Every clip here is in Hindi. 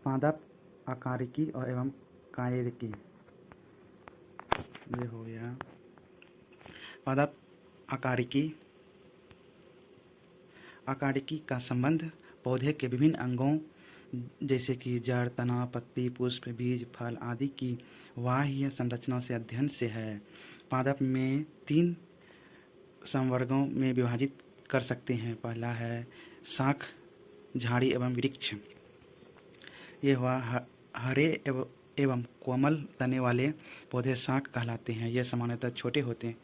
पादप आकारिकी और एवं कायरिकी। ये हो गया पादप आकारिकी। आकारिकी का संबंध पौधे के विभिन्न अंगों जैसे कि जड़, तना, पत्ती, पुष्प, बीज, फल आदि की बाह्य संरचना से अध्ययन से है। पादप में 3 संवर्गों में विभाजित कर सकते हैं। पहला है शाख, झाड़ी एवं वृक्ष। ये हुआ हरे एवं कोमल तने वाले पौधे शाख कहलाते हैं। ये सामान्यतः छोटे होते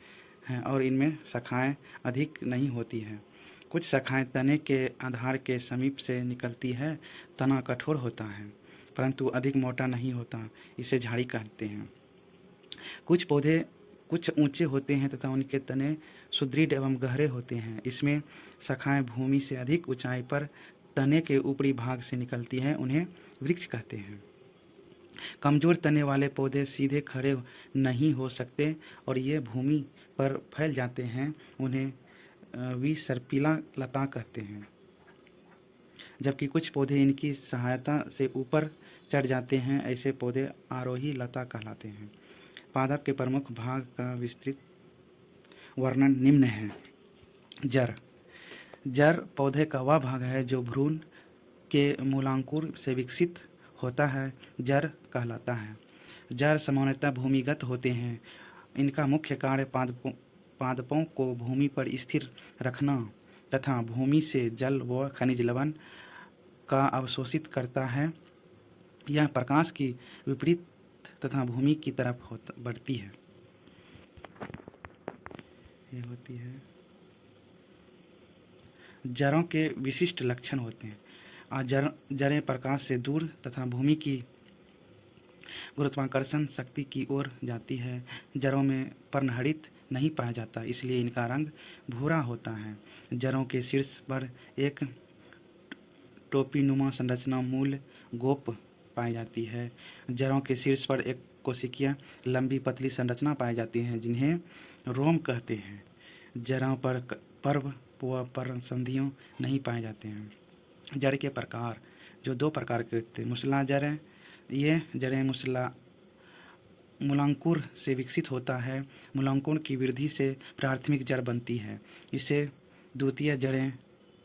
हैं और इनमें शाखाएं अधिक नहीं होती हैं। कुछ शाखाएं तने के आधार के समीप से निकलती है। तना कठोर होता है परंतु अधिक मोटा नहीं होता, इसे झाड़ी कहते हैं। कुछ पौधे कुछ ऊंचे होते हैं तथा उनके तने सुदृढ़ एवं गहरे होते हैं। इसमें शाखाएं भूमि से अधिक ऊंचाई पर तने के ऊपरी भाग से निकलती हैं, उन्हें वृक्ष कहते हैं। कमजोर तने वाले पौधे सीधे खड़े नहीं हो सकते और ये भूमि पर फैल जाते हैं, उन्हें विसर्पिला लता कहते हैं। जबकि कुछ पौधे इनकी सहायता से ऊपर चढ़ जाते हैं, ऐसे पौधे आरोही लता कहलाते हैं। पादप के प्रमुख भाग का विस्तृत वर्णन निम्न है। जड़। जड़ पौधे का वह भाग है जो भ्रूण के मूलांकुर से विकसित होता है, जड़ कहलाता है। जड़ सामान्यतः भूमिगत होते हैं। इनका मुख्य कार्य पादपों को भूमि पर स्थिर रखना तथा भूमि से जल व खनिज लवण का अवशोषित करता है। यह प्रकाश की विपरीत तथा भूमि की तरफ बढ़ती है। ये होती है। जड़ों के विशिष्ट लक्षण होते हैं। जड़ें प्रकाश से दूर तथा भूमि की गुरुत्वाकर्षण शक्ति की ओर जाती है। जड़ों में पर्णहरित नहीं पाया जाता, इसलिए इनका रंग भूरा होता है। जड़ों के शीर्ष पर एक टोपीनुमा संरचना मूल गोप पाई जाती है। जड़ों के शीर्ष पर एक कोशिकीय लंबी पतली संरचना पाई जाती है, जिन्हें रोम कहते हैं। जड़ों पर पर्व व पर्णसंधियों नहीं पाए जाते हैं। जड़ के प्रकार जो 2 प्रकार के होते हैं। मूसला जड़ें। ये जड़ें मूलांकुर से विकसित होता है। मूलांकुर की वृद्धि से प्राथमिक जड़ बनती है, इससे द्वितीय जड़ें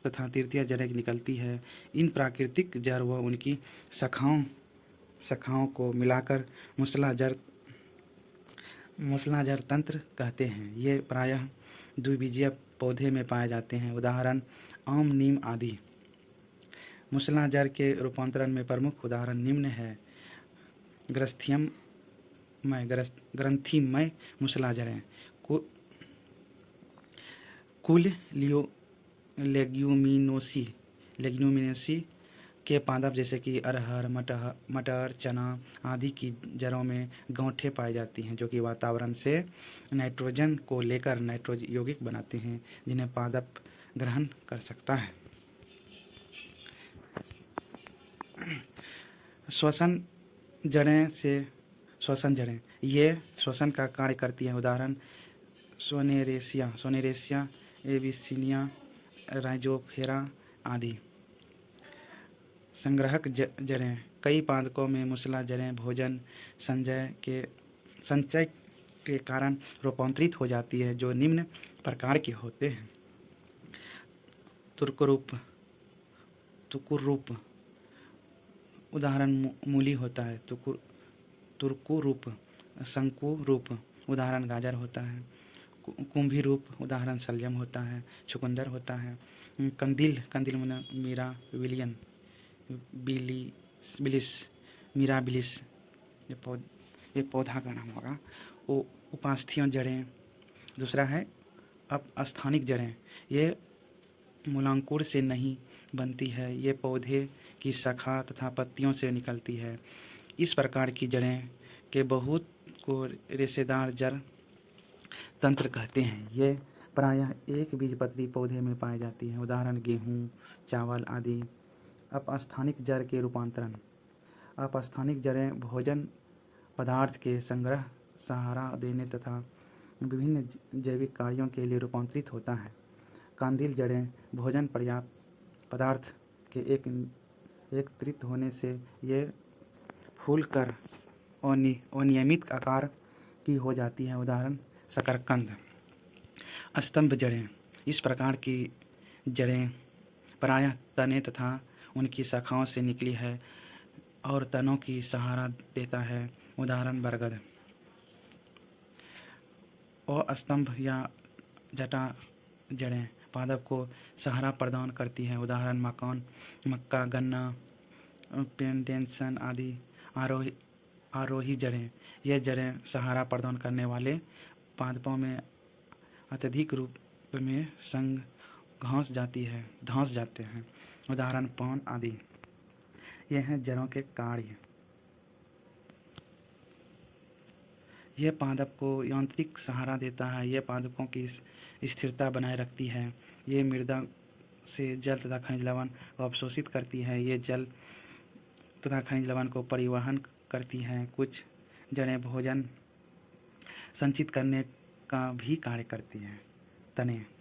तथा तृतीय जड़ें निकलती है। इन प्राकृतिक जड़ व उनकी शाखाओं को मिलाकर मूसलाजड़ तंत्र कहते हैं। ये प्रायः द्विबीजीय पौधे में पाए जाते हैं, उदाहरण आम, नीम आदि। मूसलाजड़ के रूपांतरण में प्रमुख उदाहरण निम्न है। ग्रंथिमय मूसलाजड़ें। कुल लेग्यूमिनोसी के पादप जैसे कि अरहर, मटर, चना आदि की जड़ों में गांठें पाई जाती हैं, जो कि वातावरण से नाइट्रोजन को लेकर नाइट्रोजन यौगिक बनाते हैं, जिन्हें पादप ग्रहण कर सकता है। श्वसन जड़ें ये श्वसन का कार्य करती हैं, उदाहरण सोनेरेसिया, एविसिनिया, राइजोफेरा आदि। संग्राहक जड़ें। कई पादपों में मूसला जड़ें भोजन संचय के कारण रूपांतरित हो जाती है, जो निम्न प्रकार के होते हैं। तुकुरूप उदाहरण मूली होता है। तुर्कुरूप शंकु रूप उदाहरण गाजर होता है। कुंभी रूप उदाहरण शलजम होता है, चुकंदर होता है। कंदिल माने मिराबिलिस ये पौधा का नाम होगा। उपास्थीय जड़ें। दूसरा है अपस्थानिक जड़ें। ये मूलांकुर से नहीं बनती है, ये पौधे की शाखा तथा पत्तियों से निकलती है। इस प्रकार की जड़ें के बहुत को रेशेदार जड़ तंत्र कहते हैं। ये प्रायः एक बीजपत्री पौधे में पाई जाती हैं, उदाहरण गेहूँ, चावल आदि। अपस्थानिक जड़ के रूपांतरण। अपस्थानिक जड़ें भोजन पदार्थ के संग्रह, सहारा देने तथा विभिन्न जैविक कार्यों के लिए रूपांतरित होता है। कंदील जड़ें भोजन पर्याप्त पदार्थ के एकत्रित होने से ये फूलकर अनियमित आकार की हो जाती है। उदाहरण शकरकंद। स्तंभ जड़ें। इस प्रकार की जड़ें प्रायः तने तथा उनकी शाखाओं से निकली है और तनों की सहारा देता है। उदाहरण बरगद। और स्तंभ या जटा जड़ें पादप को सहारा प्रदान करती है। उदाहरण मकान, मक्का, गन्ना, प्लांटेशन आदि। आरोही जड़ें। ये जड़ें सहारा प्रदान करने वाले पादपों में अत्यधिक रूप में धंस जाते हैं। उदाहरण पान आदि। यह हैं जड़ों के कार्य। यह पादप को यांत्रिक सहारा देता है। यह पादपों की स्थिरता बनाए रखती है। ये मृदा से जल तथा खनिज लवण को अवशोषित करती है। ये जल तथा खनिज लवण को परिवहन करती हैं। कुछ जड़ें भोजन संचित करने का भी कार्य करती हैं।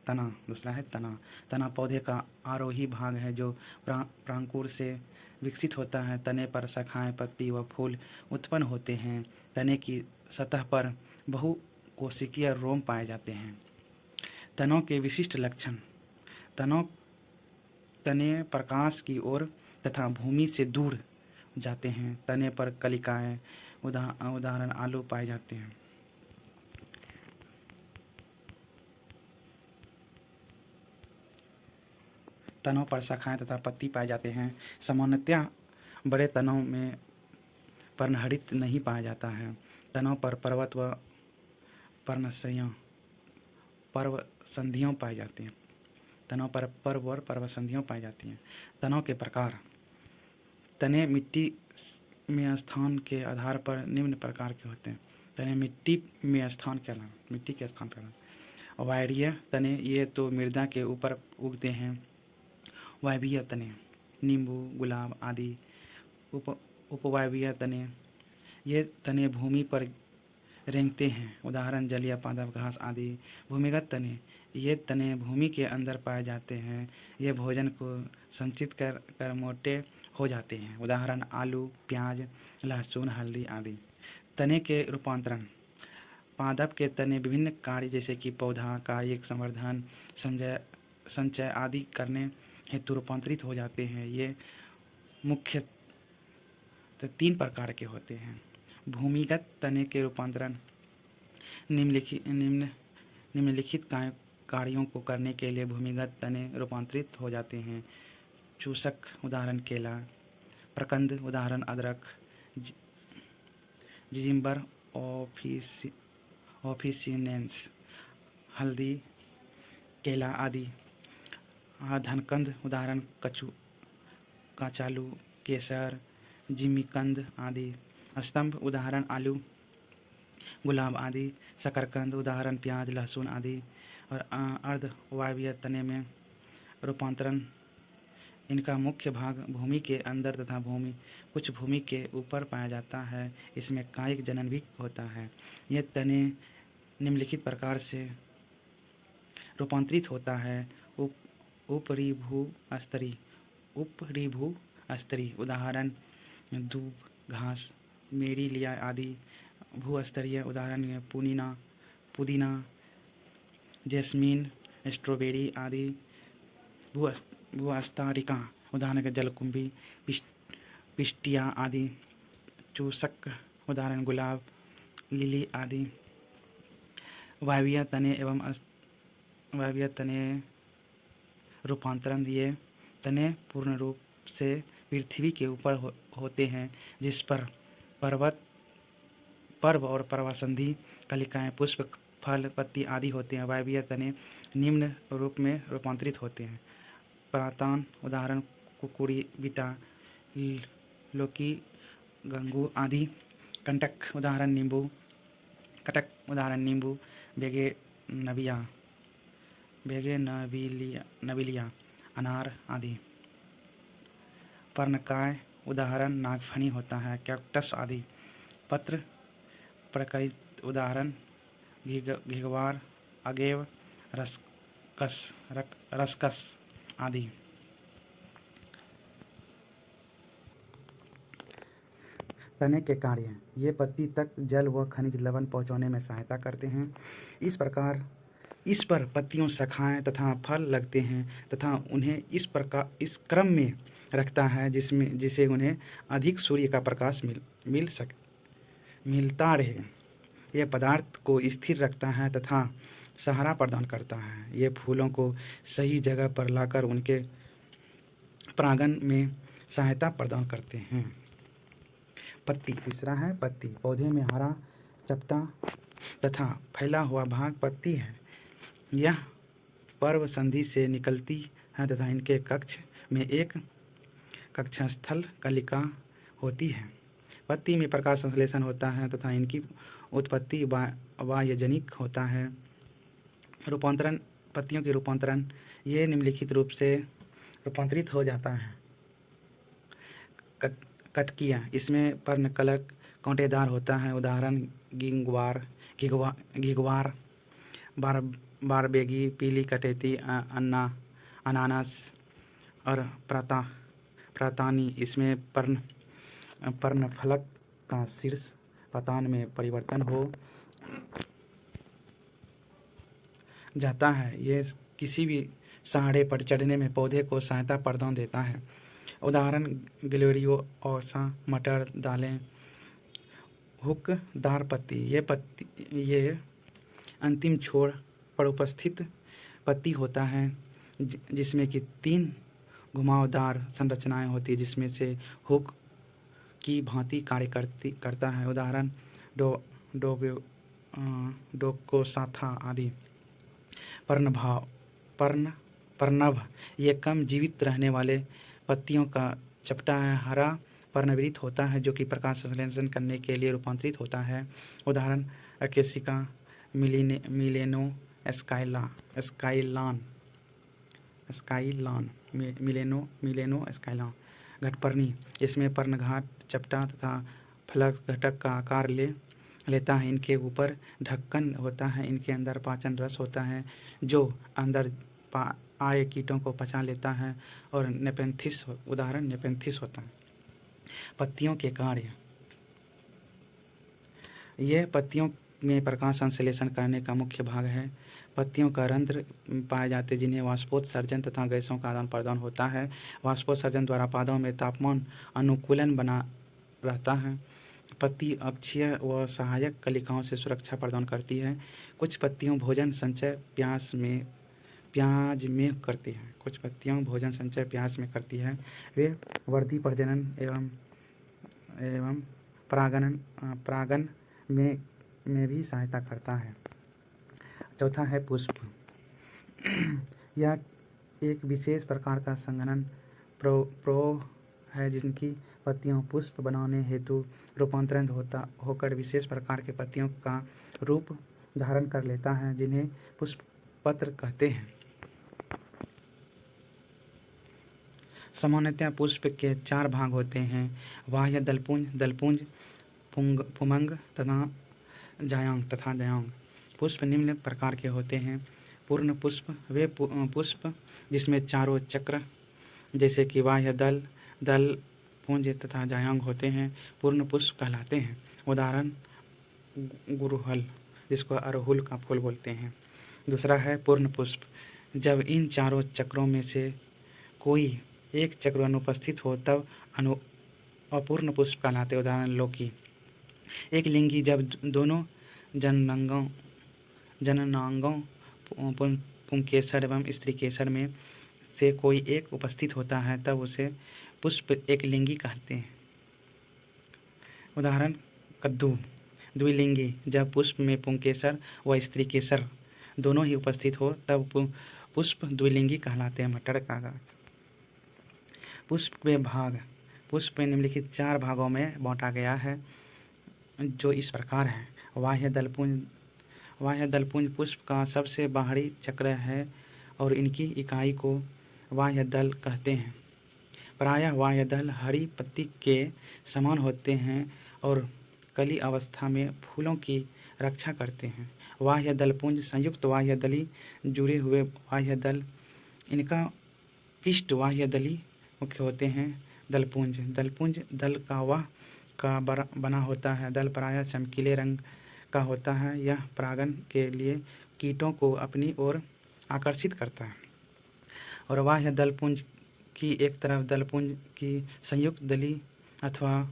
तना। दूसरा है तना। तना पौधे का आरोही भाग है जो प्रांकुर से विकसित होता है। तने पर शाखाएं, पत्ती व फूल उत्पन्न होते हैं। तने की सतह पर बहुकोशिकीय रोम पाए जाते हैं। तनों के विशिष्ट लक्षण। तने प्रकाश की ओर तथा भूमि से दूर जाते हैं। तने पर कलिकाएं, उदाहरण आलू, पाए जाते हैं। तनों पर शाखाएं तथा पत्ती पाए जाते हैं। सामान्यतः बड़े तनों में पर्णहरित नहीं पाया जाता है। तनों पर पर्वत व पर्वसंधियाँ पाई जाती हैं। तनों पर पर्व और पर्वसंधियाँ पाई जाती हैं। तनों के प्रकार। तने मिट्टी में स्थान के आधार पर निम्न प्रकार के होते हैं। तने मिट्टी के स्थान पर वायवीय तने, ये तो मृदा के ऊपर उगते हैं। वायवीय तने नींबू, गुलाब आदि। उपवायवीय तने, ये तने भूमि पर रेंगते हैं। उदाहरण जलीय पादप, घास आदि। भूमिगत तने, ये तने भूमि के अंदर पाए जाते हैं। ये भोजन को संचित कर मोटे हो जाते हैं। उदाहरण आलू, प्याज, लहसुन, हल्दी आदि। तने के रूपांतरण। पादप के तने विभिन्न कार्य जैसे कि पौधा, कायिक संवर्धन, संचय आदि करने हेतु रूपांतरित हो जाते हैं। ये मुख्य 3 प्रकार के होते हैं। भूमिगत तने के रूपांतरण निम्नलिखित कार्यों को करने के लिए भूमिगत तने रूपांतरित हो जाते हैं। चूषक, उदाहरण केला। प्रकंद, उदाहरण अदरक, जिंजर ऑफिसिनेंस, हल्दी, केला आदि। धनकंद, उदाहरण कचालू, केसर, जिमीकंद आदि। स्तंभ, उदाहरण आलू, गुलाब आदि। शकरकंद, उदाहरण प्याज, लहसुन आदि। और अर्धवायवीय तने में रूपांतरण। इनका मुख्य भाग भूमि के अंदर तथा कुछ भूमि के ऊपर पाया जाता है। इसमें कायिक जनन भी होता है। यह तने निम्नलिखित प्रकार से रूपांतरित होता है। ऊपरी भू स्तरीय, उदाहरण दूब, घास, मेरीलिया आदि। भूस्तरीय, उदाहरण पुदीना, जैस्मीन, स्ट्रॉबेरी आदि। भूस्तरिका, उदाहरण जलकुंभी, पिस्टिया आदि। चूषक, उदाहरण गुलाब, लिली आदि। वायवीय तने रूपांतरण। ये तने पूर्ण रूप से पृथ्वी के ऊपर होते हैं, जिस पर पर्व और पर्वसंधि, कलिकाएं, पुष्प, फल, पत्ती आदि होते हैं। वायवीय तने निम्न रूप में रूपांतरित होते हैं। परातान, उदाहरण कुकुरबिटा, लौकी, गंगू आदि। कंटक, उदाहरण नींबू, बेगेनविलिया, अनार आदि। पर्णकाय, उदाहरण नागफनी होता है, कैक्टस आदि। पत्र प्रकलित, उदाहरण घिगवार, अगेव, रसकस आदि। तने के कार्य, ये पत्ती तक जल व खनिज लवण पहुँचाने में सहायता करते हैं। इस पर पत्तियों, शाखाएँ तथा फल लगते हैं तथा उन्हें इस क्रम में रखता है जिससे उन्हें अधिक सूर्य का प्रकाश मिलता रहे। यह पदार्थ को स्थिर रखता है तथा सहारा प्रदान करता है। ये फूलों को सही जगह पर लाकर उनके परागण में सहायता प्रदान करते हैं। पत्ती, तीसरा है पत्ती। पौधे में हरा, चपटा तथा फैला हुआ भाग पत्ती है। यह पर्व संधि से निकलती है तथा इनके कक्ष में एक कक्षस्थल कलिका होती है। पत्ती में प्रकाश संश्लेषण होता है तथा इनकी उत्पत्ति वायजनिक होता है। रूपांतरण, पत्तियों की रूपांतरण, ये निम्नलिखित रूप से रूपांतरित हो जाता है। कटकियाँ, इसमें पर्णकलक कांटेदार होता है। उदाहरण घिग्वार, बारबेगी, पीली कटेती, अनानास और प्रातानी। इसमें पर्णफलक का शीर्ष पतान में परिवर्तन हो जाता है। ये किसी भी सहारे पर चढ़ने में पौधे को सहायता प्रदान देता है। उदाहरण ग्लोरियोसा, मटर, दालें। हुकदार पत्ती, ये अंतिम छोर पर उपस्थित पत्ती होता है जिसमें कि 3 घुमावदार संरचनाएं होती है, जिसमें से हुक की भांति कार्य करता है। उदाहरण डोकोसाथा आदि। पर्णभ, ये कम जीवित रहने वाले पत्तियों का चपटा है। हरा पर्णवृत्त होता है जो कि प्रकाश संश्लेषण करने के लिए रूपांतरित होता है। उदाहरण अकेसिका, मिलेनो स्काइलान। घटपर्णी, इसमें पर्णघाट चपटा तथा फलक घटक का आकार लेता है। इनके ऊपर ढक्कन होता है। इनके अंदर पाचन रस होता है जो अंदर आए कीटों को पचा लेता है। और नेपेंथिस, उदाहरण नेपेंथिस होता है। पत्तियों के कार्य, यह पत्तियों में प्रकाश संश्लेषण करने का मुख्य भाग है। पत्तियों का रंध्र पाए जाते जिन्हें वाष्पोत्सर्जन तथा गैसों का आदान प्रदान होता है। वाष्पोत्सर्जन द्वारा पौधों में तापमान अनुकूलन बना रहता है। पत्ती अक्षीय व सहायक कलिकाओं से सुरक्षा प्रदान करती है। कुछ पत्तियां भोजन संचय प्याज में करती है। वे वृद्धि, प्रजनन एवं परागण में भी सहायता करता है। चौथा है पुष्प। यह एक विशेष प्रकार का संघनन प्रो है जिनकी पत्तियों पुष्प बनाने हेतु रूपांतरण होकर विशेष प्रकार के पत्तियों का रूप धारण कर लेता है, जिन्हें पुष्पपत्र कहते हैं। सामान्यतः पुष्प के 4 भाग होते हैं: बाह्य दलपुंज, पुमंग तथा जायांग। पुष्प निम्न प्रकार के होते हैं: पूर्ण पुष्प, वे पुष्प जिसमें चारों चक्र जैसे कि बाह्य दल पुंज तथा जायांग होते हैं, पूर्ण पुष्प कहलाते हैं। उदाहरण गुड़हल, जिसको अड़हुल का फूल बोलते हैं। दूसरा है पूर्ण पुष्प, जब इन चारों चक्रों में से कोई एक चक्र अनुपस्थित हो तब अपूर्ण पुष्प कहलाते। उदाहरण लौकी। एक लिंगी, जब दोनों जननांगों पुंकेसर एवं स्त्रीकेसर में से कोई एक उपस्थित होता है तब उसे पुष्प एक लिंगी कहते हैं। उदाहरण कद्दू। द्विलिंगी, जब पुष्प में पुंकेसर व स्त्रीकेसर दोनों ही उपस्थित हो तब पुष्प द्विलिंगी कहलाते हैं। मटर का गाछ। पुष्प के भाग, पुष्प में निम्नलिखित 4 भागों में बांटा गया है जो इस प्रकार है। बाह्य दलपुंज पुष्प का सबसे बाहरी चक्र है और इनकी इकाई को बाह्य दल कहते हैं। प्रायः बाह्य दल हरी पत्ती के समान होते हैं और कली अवस्था में फूलों की रक्षा करते हैं। बाह्य दलपुंज संयुक्त बाह्य दली जुड़े हुए बाह्य दल, इनका पृष्ठ बाह्य दली मुख्य होते हैं। दलपुंज दल का वह का बना होता है। दल प्रायः चमकीले रंग का होता है। यह परागण के लिए कीटों को अपनी ओर आकर्षित करता है। और बाह्य दलपुंज की एक तरफ दलपुंज की संयुक्त दली अथवा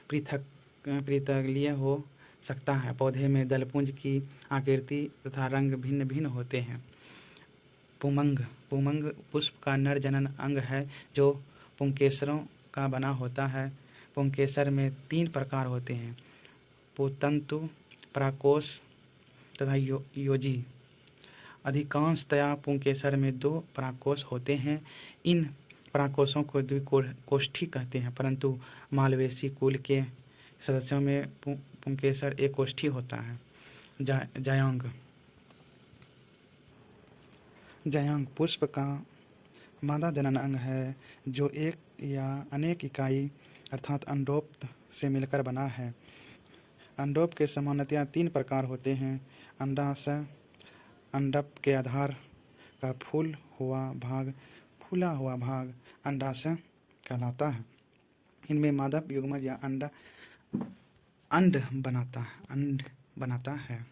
पृथक्लीय हो सकता है। पौधे में दलपुंज की आकृति तथा रंग भिन्न भिन्न होते हैं। पुमंग पुमंग पुष्प का नर जनन अंग है जो पुंकेसरों का बना होता है। पुंकेसर में 3 प्रकार होते हैं: पुतंतु, पराकोष तथा योजी। अधिकांशतया पुंकेसर में 2 पराकोष होते हैं। इन पराकोषों को द्विकोष्ठी कहते हैं, परंतु मालवेसी कुल के सदस्यों में पुंकेसर एकोष्ठी होता है। जायांग जायांग पुष्प का मादा जनन अंग है जो एक या अनेक इकाई अर्थात अंडोप से मिलकर बना है। अंडोप के सामान्यतया 3 प्रकार होते हैं: अंडाशय, अंडप के आधार का फूला हुआ भाग अंडाशय कहलाता है। इनमें मादा युग्मज या अंड बनाता है।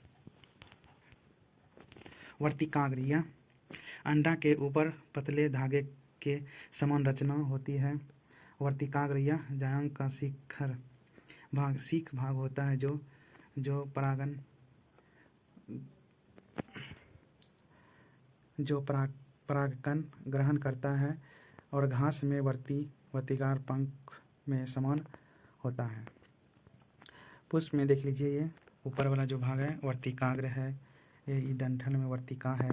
वर्तिकाग्र, यह अंडा के ऊपर पतले धागे के समान रचना होती है। वर्तिकाग्र यह जायांग का शीख भाग होता है जो परागकण ग्रहण करता है और घास में वर्तिकार पंख में समान होता है। पुष्प में देख लीजिए, ये ऊपर वाला जो भाग है वर्तिकाग्र है, ये डंठल में वर्तिका है।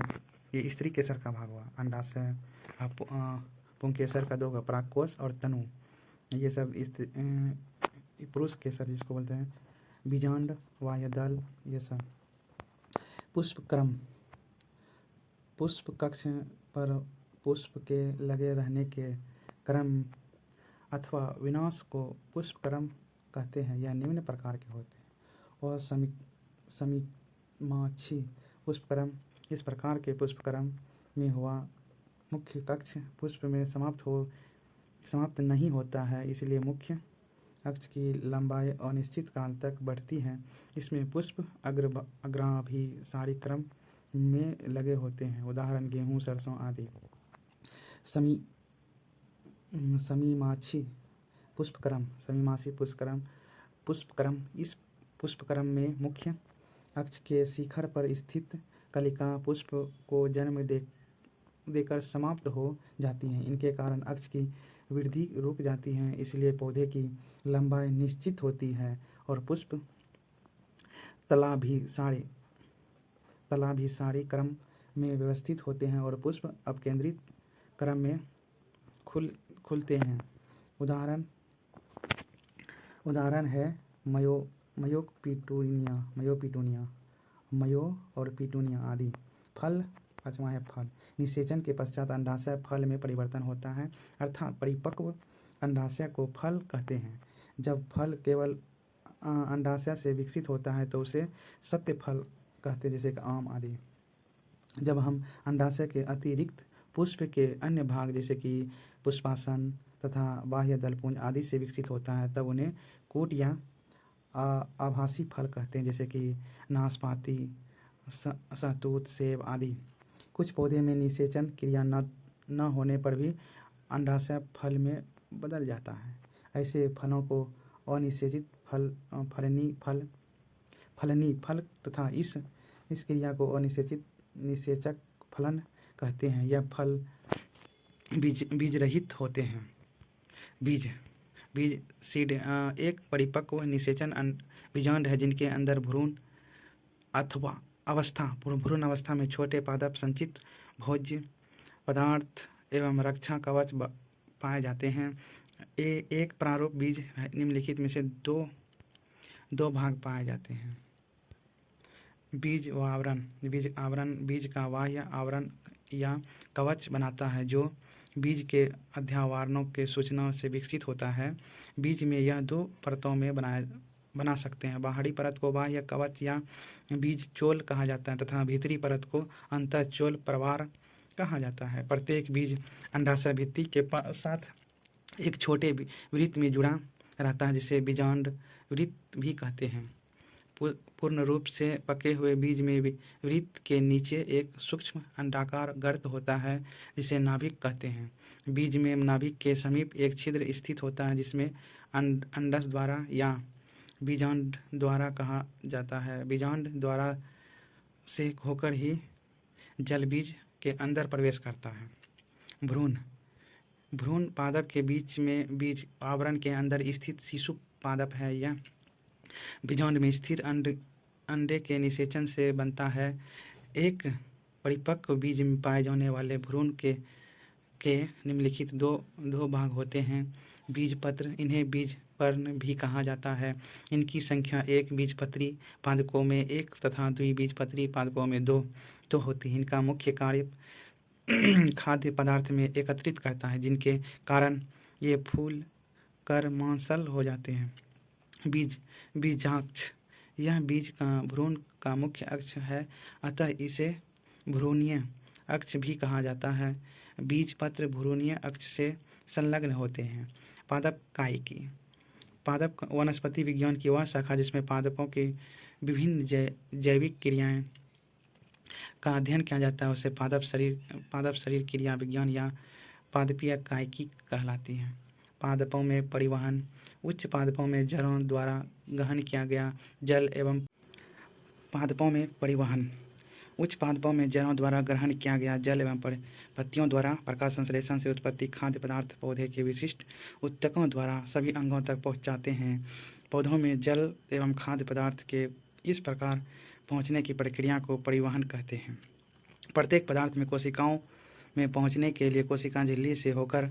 ये स्त्री केसर का भाग हुआ। अंडाशय, पुंकेसर का 2 परागकोष और तनु, ये सब पुरुष केसर जिसको बोलते हैं। बीजांड, बाह्यदल, ये सब। पुष्पक्रम, पुष्प कक्ष पर पुष्प के लगे रहने के क्रम अथवा विनाश को पुष्पक्रम कहते हैं। यह निम्न प्रकार के होते हैं। और समीमाक्षी पुष्पक्रम, इस प्रकार के पुष्पक्रम में हुआ मुख्य कक्ष पुष्प में समाप्त नहीं होता है, इसलिए मुख्य अक्ष की लंबाई अनिश्चित काल तक बढ़ती है। इसमें पुष्प अग्राभिसारी क्रम में लगे होते हैं। उदाहरण गेहूँ, सरसों आदि। समीमाक्षी पुष्पक्रम, इस पुष्पक्रम में मुख्य अक्ष के शिखर पर स्थित कलिका पुष्प को जन्म देकर समाप्त हो जाती हैं। इनके कारण अक्ष की वृद्धि रुक जाती है, इसलिए पौधे की लंबाई निश्चित होती है और पुष्प तलाभिसारी क्रम में व्यवस्थित होते हैं और पुष्प अपकेंद्रित क्रम में खुलते हैं। उदाहरण है मयो और पिटूनिया आदि। फल, 5वां है फल। निषेचन के पश्चात अंडाशय फल में परिवर्तन होता है, अर्थात परिपक्व अंडाशय को फल कहते हैं। जब फल केवल अंडाशय से विकसित होता है तो उसे सत्य फल कहते हैं, जैसे कि आम आदि। जब हम अंडाशय के अतिरिक्त पुष्प के अन्य भाग जैसे कि पुष्पासन तथा बाह्य दलपुंज आदि से विकसित होता है, तब उन्हें कूट या आभासी फल कहते हैं, जैसे कि नाशपाती, सहतूत, सेब आदि। कुछ पौधे में निषेचन क्रिया न होने पर भी अंडाशय फल में बदल जाता है। ऐसे फलों को अनिषेचित फलनी फल तथा इस क्रिया को निषेचक फलन कहते हैं। यह फल बीज रहित होते हैं। बीज सीड एक परिपक्व निषेचन बीजांड है जिनके अंदर भ्रूण अवस्था में छोटे पादप संचित भोज्य पदार्थ एवं रक्षा कवच पाए जाते हैं। एक प्रारूप बीज निम्नलिखित में से दो भाग पाए जाते हैं। बीज आवरण बीज का बाह्य आवरण या कवच बनाता है जो बीज के अध्यावरणों के सूचना से विकसित होता है। बीज में यह 2 परतों में बना सकते हैं। बाहरी परत को बाह्य कवच या बीज चोल कहा जाता है तथा भीतरी परत को अंतःचोल प्रवार कहा जाता है। प्रत्येक बीज अंडाशय भित्ति के साथ एक छोटे वृत्त में जुड़ा रहता है, जिसे बीजांड वृत्त भी कहते हैं। पूर्ण रूप से पके हुए बीज में वृत्त के नीचे एक सूक्ष्म अंडाकार गर्त होता है, जिसे नाभिक कहते हैं। बीज में नाभिक के समीप एक छिद्र स्थित होता है, जिसमें अंडस द्वारा या बीजांड द्वारा कहा जाता है। बीजांड द्वारा से होकर ही जल बीज के अंदर प्रवेश करता है। भ्रूण भ्रूण पादप के बीच में बीज आवरण के अंदर स्थित शिशु पादप है। यह बीजांड में स्थिर अंडे के निषेचन से बनता है। एक परिपक्व बीज में पाए जाने वाले भ्रूण के निम्नलिखित दो भाग होते हैं। बीजपत्र, इन्हें बीजपर्ण भी कहा जाता है। इनकी संख्या एक बीजपत्री पादपों में 1 तथा द्विबीजपत्री पादपों में 2 तो होती है। इनका मुख्य कार्य खाद्य पदार्थ में एकत्रित करता है, जिनके कारण ये फूल कर मांसल हो जाते हैं। बीजाक्ष, यह बीज का भ्रूण का मुख्य अक्ष है, अतः इसे भ्रूणीय अक्ष भी कहा जाता है। बीजपत्र भ्रूणीय अक्ष से संलग्न होते हैं। पादप कायिकी, पादप वनस्पति विज्ञान की वह शाखा जिसमें पादपों की विभिन्न जैविक क्रियाएं का अध्ययन किया जाता है, उसे पादप शरीर क्रिया विज्ञान या पादपीय कायिकी कहलाती है। पादपों में परिवहन, उच्च पादपों में जड़ों द्वारा गहन किया गया जल एवं पादपों में परिवहन, उच्च पादपों में जड़ों द्वारा ग्रहण किया गया जल एवं पत्तियों द्वारा प्रकाश संश्लेषण से उत्पत्ति खाद्य पदार्थ पौधे के विशिष्ट ऊतकों द्वारा सभी अंगों तक पहुंचाते हैं। पौधों में जल एवं खाद्य पदार्थ के इस प्रकार पहुंचने की प्रक्रिया को परिवहन कहते हैं। प्रत्येक पदार्थ में कोशिकाओं में पहुंचने के लिए कोशिका झिल्ली से होकर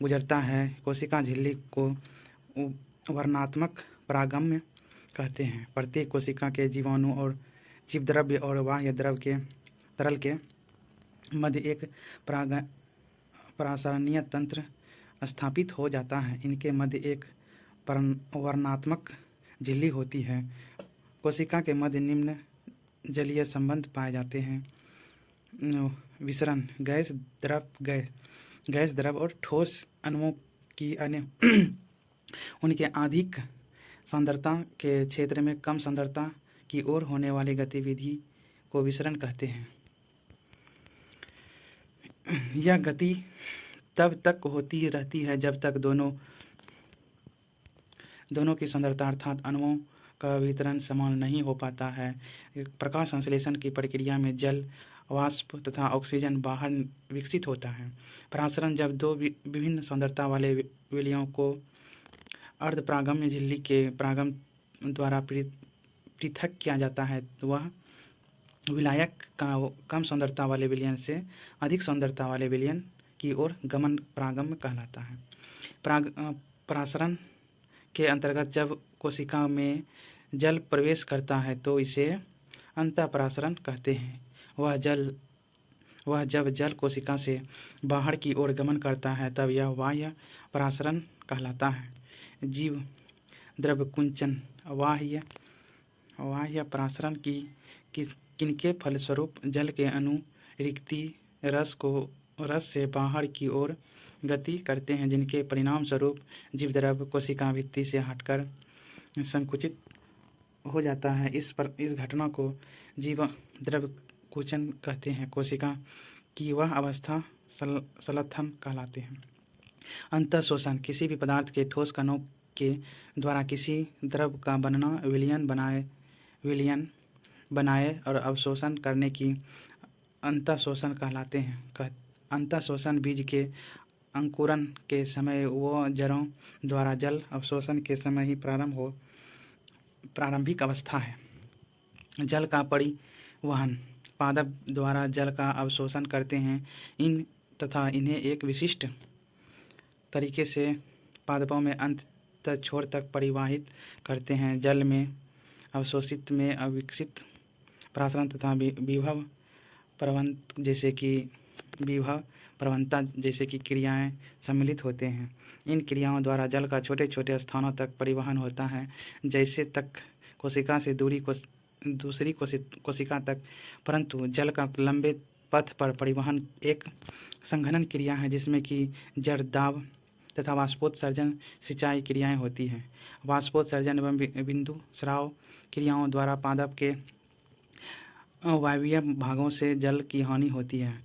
गुजरता है। कोशिका झिल्ली को वर्णात्मक परागम्य कहते हैं। प्रत्येक कोशिका के जीवाणु और जीवद्रव्य और बाह्य तरल के मध्य एक परासरणीय तंत्र स्थापित हो जाता है। इनके मध्य एक वर्णात्मक झिल्ली होती है। कोशिका के मध्य निम्न जलीय संबंध पाए जाते हैं: विसरण, गैस द्रव और ठोस अणुओं की उनके अधिक सांद्रता के क्षेत्र में कम सांद्रता की ओर होने वाली गतिविधि को विसरण कहते हैं। यह गति तब तक होती रहती है जब तक दोनों की सांद्रता अर्थात अणुओं का वितरण समान नहीं हो पाता है। प्रकाश संश्लेषण की प्रक्रिया में जल, वाष्प तथा ऑक्सीजन बाहर विकसित होता है। परासरण, जब दो विभिन्न सांद्रता वाले विलयों को अर्धपरागम्य झिल्ली के परागम द्वारा पृथक किया जाता है, तो वह विलायक का कम सांद्रता वाले विलयन से अधिक सांद्रता वाले विलयन की ओर गमन परागम कहलाता है। परासरण के अंतर्गत जब कोशिका में जल प्रवेश करता है तो इसे अंतःपरासरण कहते हैं। वह जब जल कोशिका से बाहर की ओर गमन करता है तब यह बाह्य परासरण कहलाता है। जीव द्रव्यकुंचन, बाह्य परासरण किनके फलस्वरूप जल के अणु रिक्ति रस से बाहर की ओर गति करते हैं, जिनके परिणाम स्वरूप जीवद्रव्य कोशिका भित्ति से हटकर संकुचित हो जाता है। इस घटना को जीव द्रव्यकुंचन कहते हैं। कोशिका की वह अवस्था सलथन कहलाते हैं। अंतःशोषण, किसी भी पदार्थ के ठोस कणों के द्वारा किसी द्रव का बनना, विलयन बनाए और अवशोषण करने की अंतःशोषण कहलाते हैं। अंतःशोषण बीज के अंकुरण के समय व जड़ों द्वारा जल अवशोषण के समय ही प्रारंभिक अवस्था है। जल का परिवहन, पादप द्वारा जल का अवशोषण करते हैं तथा इन्हें एक विशिष्ट तरीके से पादपों में अंत छोर तक परिवाहित करते हैं। जल में अवशोषित में अविकसित परासरण तथा विभव प्रवणता जैसे कि क्रियाएं सम्मिलित होते हैं। इन क्रियाओं द्वारा जल का छोटे छोटे स्थानों तक परिवहन होता है, जैसे तक कोशिका से दूसरी कोशिका तक, परंतु जल का लंबे पथ पर परिवहन एक संघनन क्रिया है, जिसमें कि जड़ दाब तथा वाष्पोत्सर्जन सिंचाई क्रियाएं होती हैं। वाष्पोत्सर्जन एवं बिंदु स्राव क्रियाओं द्वारा पादप के वायवीय भागों से जल की हानि होती है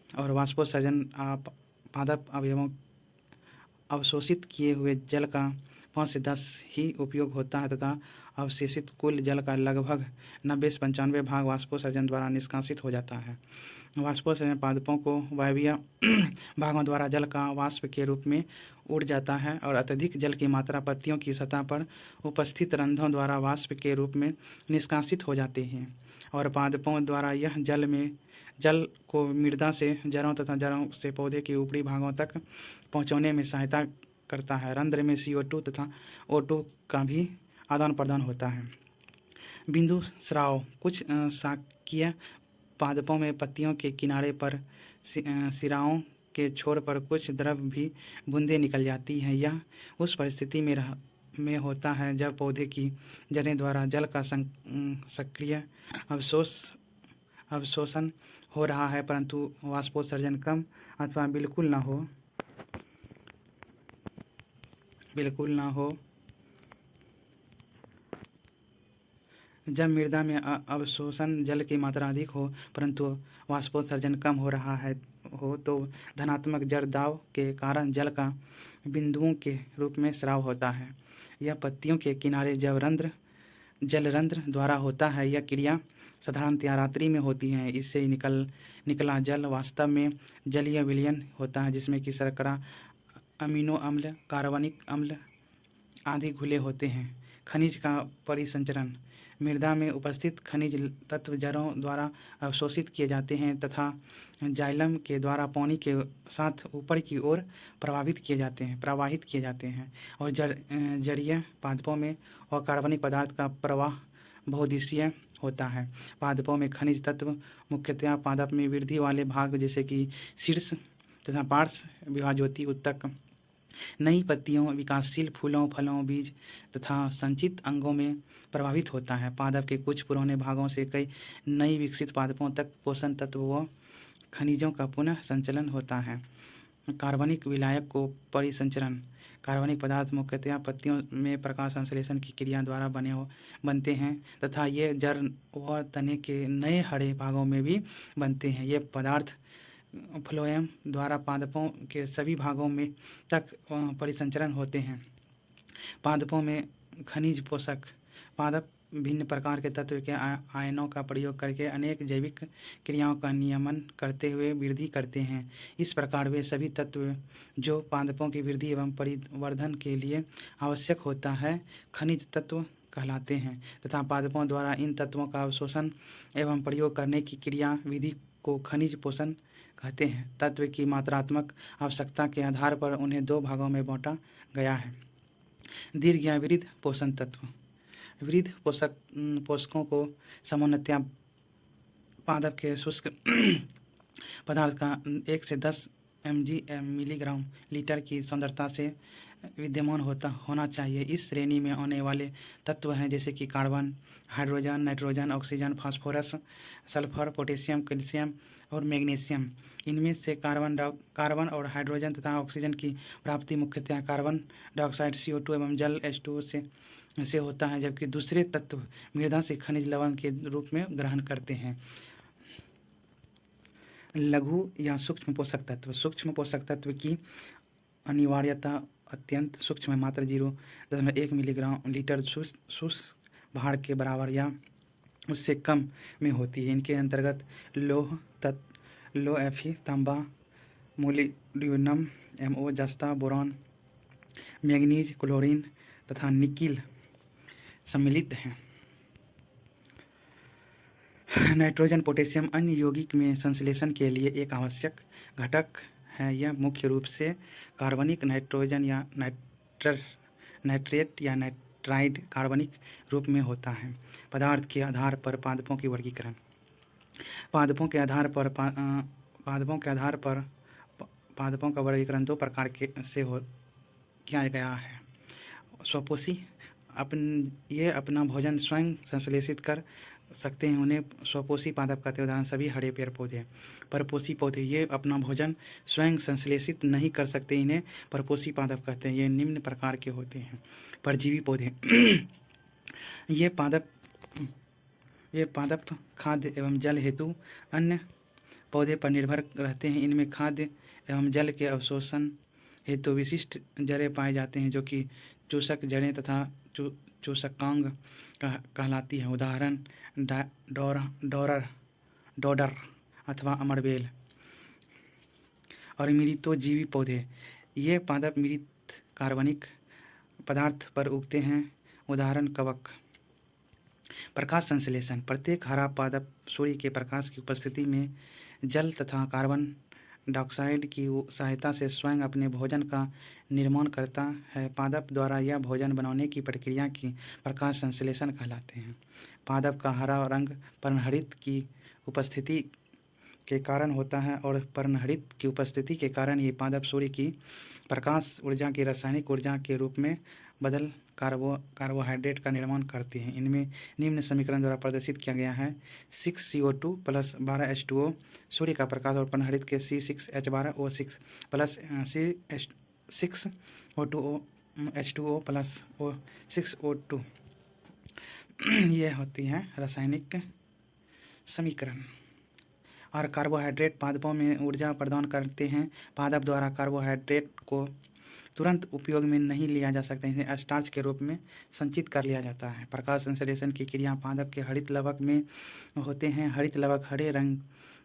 और वाष्पोत्सर्जन पादप अवयवों अवशोषित किए हुए जल का 5 से 10 ही उपयोग होता है तथा अवशेषित कुल जल का लगभग 90 से 95 भाग वाष्पोत्सर्जन द्वारा निष्कासित हो जाता है। वाष्पोत्सर्जन पादपों को वायवीय भागों द्वारा जल का वाष्प के रूप में उड़ जाता है और अत्यधिक जल की मात्रा पत्तियों की सतह पर उपस्थित रंध्रों द्वारा वाष्प के रूप में निष्कासित हो जाते हैं और पादपों द्वारा यह जल को मृदा से जड़ों तथा जड़ों से पौधे के ऊपरी भागों तक पहुंचाने में सहायता करता है। रंध्र में CO2 तथा O2 का भी आदान प्रदान होता है। बिंदु स्राव कुछ शाकीय पादपों में पत्तियों के किनारे पर सिराओं के छोर पर कुछ द्रव भी बूंदें निकल जाती हैं। यह उस परिस्थिति में होता है जब पौधे की जड़ें द्वारा जल का सक्रिय अवशोषण हो रहा है परंतु वाष्पोत्सर्जन कम अथवा बिल्कुल ना हो। जब मृदा में अवशोषण जल की मात्रा अधिक हो परंतु वाष्पोत्सर्जन कम हो रहा हो तो धनात्मक जड़ दाब के कारण जल का बिंदुओं के रूप में स्राव होता है। यह पत्तियों के किनारे जब जलरंध्र द्वारा होता है। यह क्रिया साधारणतया रात्रि में होती है। इससे निकला जल वास्तव में जलीय विलयन होता है जिसमें कि शर्करा, अमीनो अम्ल, कार्बनिक अम्ल आदि घुले होते हैं। खनिज का परिसंचरण मृदा में उपस्थित खनिज तत्व जड़ों द्वारा अवशोषित किए जाते हैं तथा जाइलम के द्वारा पानी के साथ ऊपर की ओर प्रवाहित किए जाते हैं और जड़ीय पादपों में अकार्बनिक पदार्थ का प्रवाह बहुदिशीय होता है। पादपों में खनिज तत्व मुख्यतया पादप में वृद्धि वाले भाग जैसे कि शीर्ष तथा पार्श्व विभाज्योति उत्तक, नई पत्तियों, विकासशील फूलों, फलों, बीज तथा संचित अंगों में प्रभावित होता है। पादप के कुछ पुराने भागों से कई नई विकसित पादपों तक पोषण तत्व व खनिजों का पुनः संचलन होता है। कार्बनिक विलायक को परिसंचरण कार्बनिक पदार्थ मुख्यतया पत्तियों में प्रकाश संश्लेषण की क्रिया द्वारा बनते हैं तथा ये जड़ व तने के नए हरे भागों में भी बनते हैं। ये पदार्थ फ्लोएम द्वारा पादपों के सभी भागों में तक परिसंचरण होते हैं। पादपों में खनिज पोषक पादप भिन्न प्रकार के तत्व के आयनों का प्रयोग करके अनेक जैविक क्रियाओं का नियमन करते हुए वृद्धि करते हैं। इस प्रकार वे सभी तत्व जो पादपों की वृद्धि एवं परिवर्धन के लिए आवश्यक होता है खनिज तत्व कहलाते हैं तथा पादपों द्वारा इन तत्वों का अवशोषण एवं प्रयोग करने की क्रिया विधि को खनिज पोषण कहते हैं। तत्व की मात्रात्मक आवश्यकता के आधार पर उन्हें 2 भागों में बांटा गया है। दीर्घ या वृद्ध पोषण तत्व वृद्ध पोषकों को सामान्यतया पादप के शुष्क पदार्थ का 1 से 10 मिलीग्राम लीटर की सांद्रता से विद्यमान होना चाहिए। इस श्रेणी में आने वाले तत्व हैं जैसे कि carbon, hydrogen, nitrogen, oxygen, phosphorus, sulphur, potassium, calcium और मैग्नीशियम। इनमें से कार्बन और हाइड्रोजन तथा ऑक्सीजन की प्राप्ति मुख्यतः कार्बन डाइऑक्साइड CO2 एवं जल H2O से होता है जबकि दूसरे तत्व मृदा से खनिज लवण के रूप में ग्रहण करते हैं। लघु या सूक्ष्म पोषक तत्व की अनिवार्यता अत्यंत सूक्ष्म मात्र 0.1 मिलीग्राम लीटर शुष्क भार के बराबर या उससे कम में होती है। इनके अंतर्गत लोह, Fe, तांबा, मोलिब्डेनम, MO, जस्ता, बोरॉन, मैंगनीज, क्लोरीन तथा निकिल सम्मिलित हैं। नाइट्रोजन, पोटेशियम अन्य यौगिक में संश्लेषण के लिए एक आवश्यक घटक है। यह मुख्य रूप से कार्बनिक नाइट्रोजन या नाइट्रेट या नाइट्राइड कार्बनिक रूप में होता है। पदार्थ के आधार पर पादपों की वर्गीकरण पादपों का वर्गीकरण 2 प्रकार से किया गया है। स्वपोषी ये अपना भोजन स्वयं संश्लेषित कर सकते हैं उन्हें स्वपोषी पादप कहते हैं। उदाहरण सभी हरे पेड़ पौधे। परपोषी पौधे, ये अपना भोजन स्वयं संश्लेषित नहीं कर सकते, इन्हें परपोषी पादप कहते हैं। ये निम्न प्रकार के होते हैं। परजीवी पौधे ये पादप खाद्य एवं जल हेतु अन्य पौधे पर निर्भर रहते हैं। इनमें खाद्य एवं जल के अवशोषण हेतु विशिष्ट जड़ें पाए जाते हैं, जो कि चूषक जड़ें तथा चूषकांग कहलाती है। उदाहरण डोडर अथवा अमरबेल। और मृतोजीवी पौधे, ये पादप मृत कार्बनिक पदार्थ पर उगते हैं। उदाहरण कवक। प्रकाश संश्लेषण, प्रत्येक हरा पादप सूर्य के प्रकाश की उपस्थिति में जल तथा कार्बन डाइऑक्साइड की सहायता से स्वयं अपने भोजन का निर्माण करता है। पादप द्वारा यह भोजन बनाने की प्रक्रिया की प्रकाश संश्लेषण कहलाते हैं। पादप का हरा रंग पर्णहरित की उपस्थिति के कारण होता है, और पर्णहरित की उपस्थिति के कारण ही पादप सूर्य की प्रकाश ऊर्जा की रासायनिक ऊर्जा के रूप में बदल कार्बोहाइड्रेट का निर्माण करती हैं। इनमें निम्न समीकरण द्वारा प्रदर्शित किया गया है। 6CO2 प्लस 12H2O सूर्य का प्रकाश और पर्णहरित के C6H12O6 plus C6O2H2O plus O6O2 ये होती है रासायनिक समीकरण। और कार्बोहाइड्रेट पादपों में ऊर्जा प्रदान करते हैं। पादप द्वारा कार्बोहाइड्रेट को तुरंत उपयोग में नहीं लिया जा सकता, इसे स्टार्च के रूप में संचित कर लिया जाता है। प्रकाश संश्लेषण की क्रिया पादप के हरित लवक में होते हैं। हरित लवक हरे रंग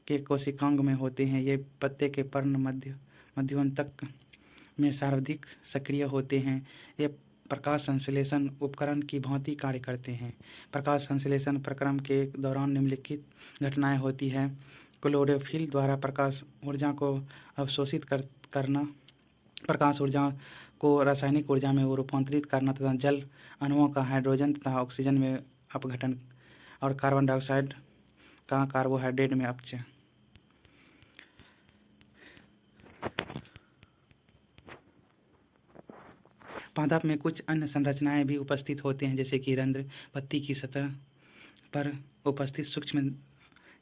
के कोशिकांग में होते हैं। ये पत्ते के पर्ण मध्यांतक में सर्वाधिक सक्रिय होते हैं। ये प्रकाश संश्लेषण उपकरण की भांति कार्य करते हैं। प्रकाश संश्लेषण प्रक्रम के दौरान निम्नलिखित घटनाएं होती है। क्लोरोफिल द्वारा प्रकाश ऊर्जा को अवशोषित करना, प्रकाश ऊर्जा को रासायनिक ऊर्जा में रूपांतरित करना तथा जल अणुओं का हाइड्रोजन तथा ऑक्सीजन में अपघटन, और कार्बन डाइऑक्साइड का कार्बोहाइड्रेट में अपचय। पादप में कुछ अन्य संरचनाएं भी उपस्थित होते हैं, जैसे कि रंध्र, पत्ती की सतह पर उपस्थित सूक्ष्म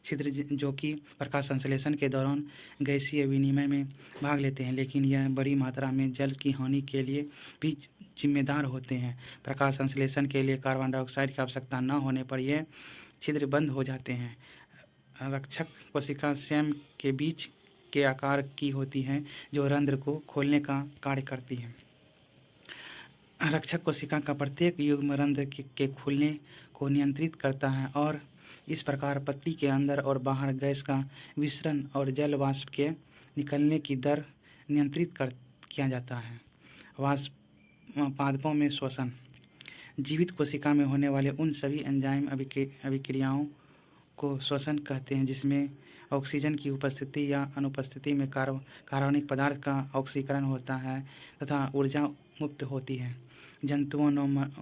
छिद्र, जो कि प्रकाश संश्लेषण के दौरान गैसीय विनिमय में भाग लेते हैं, लेकिन यह बड़ी मात्रा में जल की हानि के लिए भी जिम्मेदार होते हैं। प्रकाश संश्लेषण के लिए कार्बन डाइऑक्साइड की आवश्यकता न होने पर यह छिद्र बंद हो जाते हैं। रक्षक कोशिका स्वयं के बीच के आकार की होती है, जो रंध्र को खोलने का कार्य करती है। रक्षक कोशिका का प्रत्येक युग्म रंध्र के खुलने को नियंत्रित करता है, और इस प्रकार पत्ती के अंदर और बाहर गैस का विसरण और जल वाष्प के निकलने की दर नियंत्रित किया जाता है। पादपों में श्वसन, जीवित कोशिका में होने वाले उन सभी एंजाइम अभिक्रियाओं को श्वसन कहते हैं, जिसमें ऑक्सीजन की उपस्थिति या अनुपस्थिति में कार्बनिक पदार्थ का ऑक्सीकरण होता है तथा ऊर्जा मुक्त होती है। जंतुओं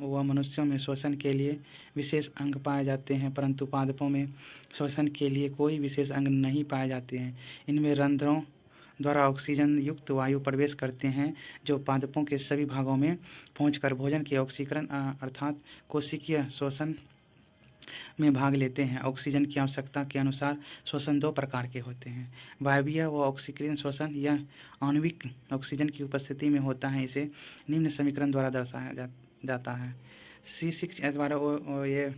व मनुष्यों में श्वसन के लिए विशेष अंग पाए जाते हैं, परंतु पादपों में श्वसन के लिए कोई विशेष अंग नहीं पाए जाते हैं। इनमें रंध्रों द्वारा ऑक्सीजन युक्त वायु प्रवेश करते हैं, जो पादपों के सभी भागों में पहुंचकर भोजन के ऑक्सीकरण अर्थात कोशिकीय श्वसन में भाग लेते हैं। ऑक्सीजन की आवश्यकता के अनुसार श्वसन दो प्रकार के होते हैं, वायवीय व ऑक्सीकरण श्वसन। यह आणविक ऑक्सीजन की उपस्थिति में होता है। इसे निम्न समीकरण द्वारा दर्शाया जाता है। C6H12O ये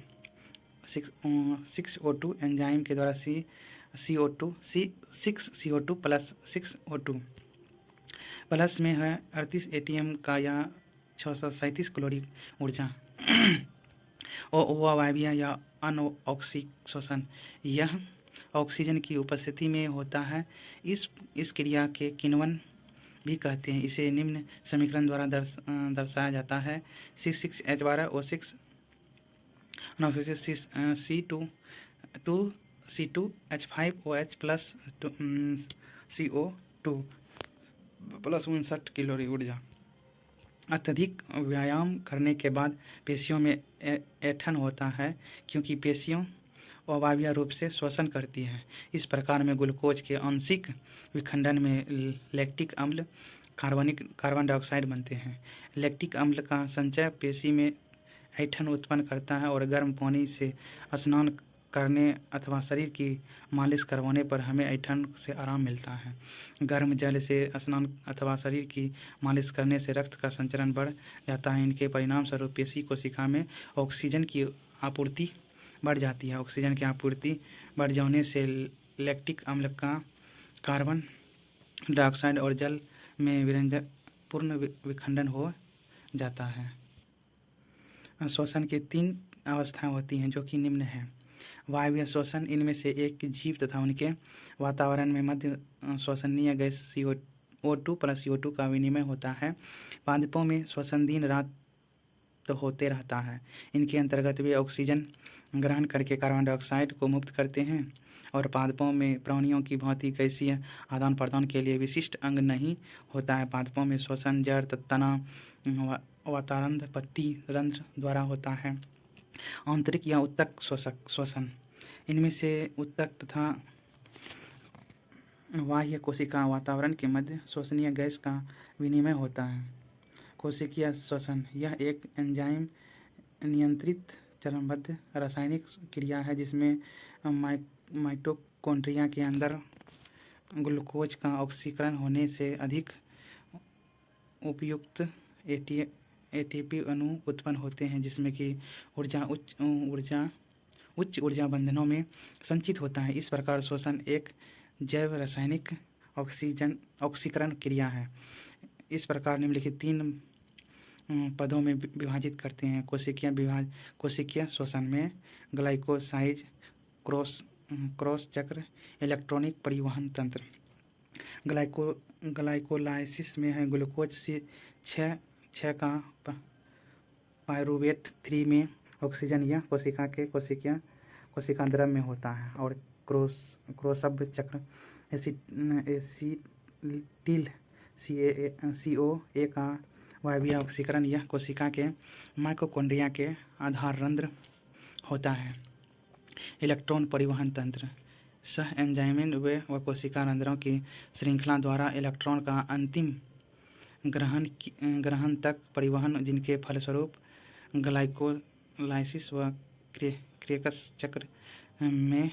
6O2 एंजाइम के द्वारा C6CO2 प्लस 6O2 प्लस में है 38 ATM का या 637 कैलोरी ऊर्जा। वायवीय या अनऑक्सिक श्वसन, यह ऑक्सीजन की उपस्थिति में होता है। इस क्रिया के किण्वन भी कहते हैं। इसे निम्न समीकरण द्वारा दर्शाया जाता है। C6H12O6 C2H5OH plus CO2 plus 59 calorie ऊर्जा। अत्यधिक व्यायाम करने के बाद पेशियों में ऐंठन होता है, क्योंकि पेशियों अवायवीय रूप से श्वसन करती हैं। इस प्रकार में ग्लूकोज के आंशिक विखंडन में लैक्टिक अम्ल कार्बन डाइऑक्साइड बनते हैं। लैक्टिक अम्ल का संचय पेशी में ऐंठन उत्पन्न करता है, और गर्म पानी से स्नान करने अथवा शरीर की मालिश करवाने पर हमें ऐंठन से आराम मिलता है। गर्म जल से स्नान अथवा शरीर की मालिश करने से रक्त का संचरण बढ़ जाता है। इनके परिणाम स्वरूप पेशी कोशिका में ऑक्सीजन की आपूर्ति बढ़ जाती है। ऑक्सीजन की आपूर्ति बढ़ जाने से लैक्टिक अम्ल का कार्बन डाइऑक्साइड और जल में पूर्ण विखंडन हो जाता है। श्वसन की 3 अवस्थाएं होती हैं जो कि निम्न हैं। वायवीय श्वसन, इनमें से एक जीव तथा उनके वातावरण में मध्य श्वसनीय गैस CO2 प्लस CO2 का विनिमय होता है। पादपों में श्वसन दिन रात तो होते रहता है। इनके अंतर्गत वे ऑक्सीजन ग्रहण करके कार्बन डाइऑक्साइड को मुक्त करते हैं और पादपों में प्राणियों की भांति गैसीय आदान प्रदान के लिए विशिष्ट अंग नहीं होता है। पादपों में श्वसन जड़ तना वातारंध्र पत्ती रंध्र द्वारा होता है। आंतरिक या उत्तक श्वसन, इनमें से उत्तक तथा बाह्य कोशिका वातावरण के मध्य श्वसनीय गैस का विनिमय होता है। कोशिकीय श्वसन, यह एक एंजाइम नियंत्रित चरणबद्ध रासायनिक क्रिया है जिसमें माइटोकॉन्ड्रिया के अंदर ग्लूकोज का ऑक्सीकरण होने से अधिक उपयुक्त एटीपी अणु उत्पन्न होते हैं, जिसमें कि उच्च ऊर्जा बंधनों में संचित होता है। इस प्रकार श्वसन एक जैव रासायनिक ऑक्सीकरण क्रिया है। इस प्रकार निम्नलिखित 3 पदों में विभाजित करते हैं। कोशिकीय श्वसन में ग्लाइकोसाइज क्रॉस चक्र इलेक्ट्रॉनिक परिवहन तंत्र। ग्लाइकोलाइसिस में है ग्लूकोज से 6 का पायरूवेट 3 में ऑक्सीजन यह कोशिका द्रव में होता है। और क्रोसब चक्र एसिटिल CoA का वायवीय ऑक्सीकरण यह कोशिका के माइटोकॉन्ड्रिया के आधार रंध्र होता है। इलेक्ट्रॉन परिवहन तंत्र, सह एंजाइम व कोशिका रंध्रों की श्रृंखला द्वारा इलेक्ट्रॉन का अंतिम ग्रहण तक परिवहन, जिनके फलस्वरूप ग्लाइकोलाइसिस व क्रेकस चक्र में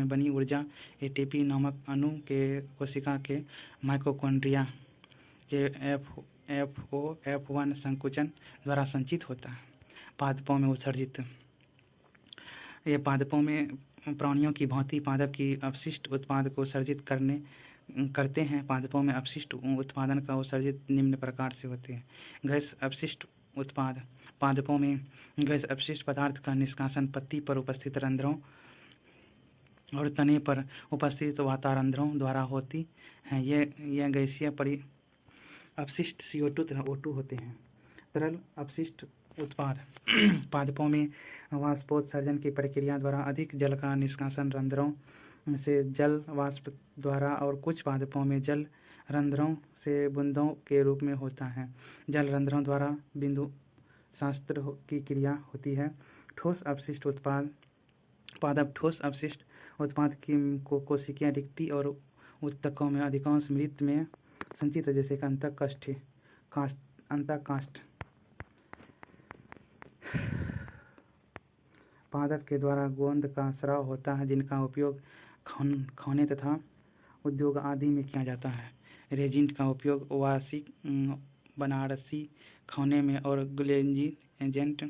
बनी ऊर्जा एटीपी नामक अणु के कोशिका के माइटोकॉन्ड्रिया के F1 संकुचन द्वारा संचित होता है। पादपों में उत्सर्जित, ये पादपों में प्राणियों की भांति पादप की अपशिष्ट उत्पाद को सर्जित करते हैं। पादपों में अपशिष्ट उत्पादन का उत्सर्जित निम्न प्रकार से होते हैं। गैस अपशिष्ट उत्पाद, पादपों में गैस अपशिष्ट पदार्थ का निष्कासन पत्ती पर उपस्थित रंध्रों और तने पर उपस्थित वातारंध्रों द्वारा होती है। यह गैसीय अपशिष्ट CO2 तथा O2 होते हैं। तरल अपशिष्ट उत्पाद, पादपों में वाष्पोत्सर्जन की प्रक्रिया द्वारा अधिक जल का निष्कासन रंध्रों से जल वाष्प द्वारा और कुछ पादपों में जल रंध्रों से बूंदों के रूप में होता है। जल रंध्रों द्वारा बिंदु शास्त्र की क्रिया होती है। ठोस अपशिष्ट उत्पाद, पादप ठोस अपशिष्ट उत्पाद की कोशिकीय रिक्ति और उत्तकों में अधिकांश मृत में संचित है, जैसे कि अंतःकाष्ठ पादप के द्वारा गोंद का स्राव होता है, जिनका उपयोग खाने तथा उद्योग आदि में किया जाता है। रेजिन का उपयोग बनारसी खाने में और ग्लेंजी एजेंट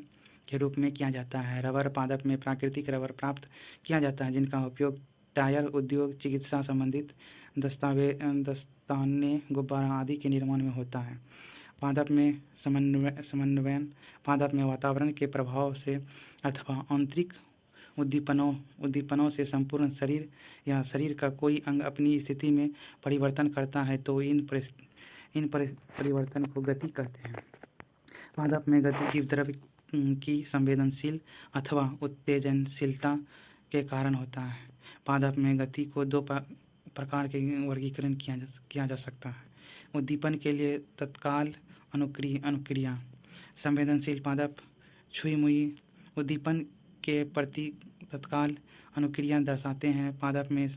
के रूप में किया जाता है। रबर, पादप में प्राकृतिक रबर प्राप्त किया जाता है, जिनका उपयोग टायर उद्योग, चिकित्सा संबंधित दस्ताने, गुब्बारा आदि के निर्माण में होता है। पादप में समन्वयन, पादप में वातावरण के प्रभाव से अथवा आंतरिक उद्दीपनों से संपूर्ण शरीर या शरीर का कोई अंग अपनी स्थिति में परिवर्तन करता है तो इन परिवर्तन को गति कहते हैं। पादप में गति जीव द्रव्य की संवेदनशील अथवा उत्तेजनशीलता के कारण होता है। पादप में गति को 2 प्रकार के वर्गीकरण किया जा सकता है। उद्दीपन के लिए तत्काल अनुक्रिया, संवेदनशील पादप छुई मुई उद्दीपन के प्रति तत्काल अनुक्रिया दर्शाते हैं। पादप में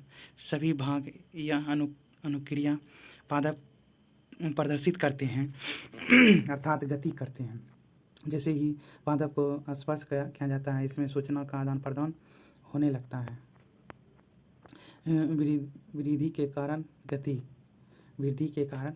सभी भाग या अनुक्रिया पादप प्रदर्शित करते हैं अर्थात गति करते हैं। जैसे ही पादप को स्पर्श किया जाता है, इसमें सूचना का आदान प्रदान होने लगता है। वृद्धि के कारण गति वृद्धि के कारण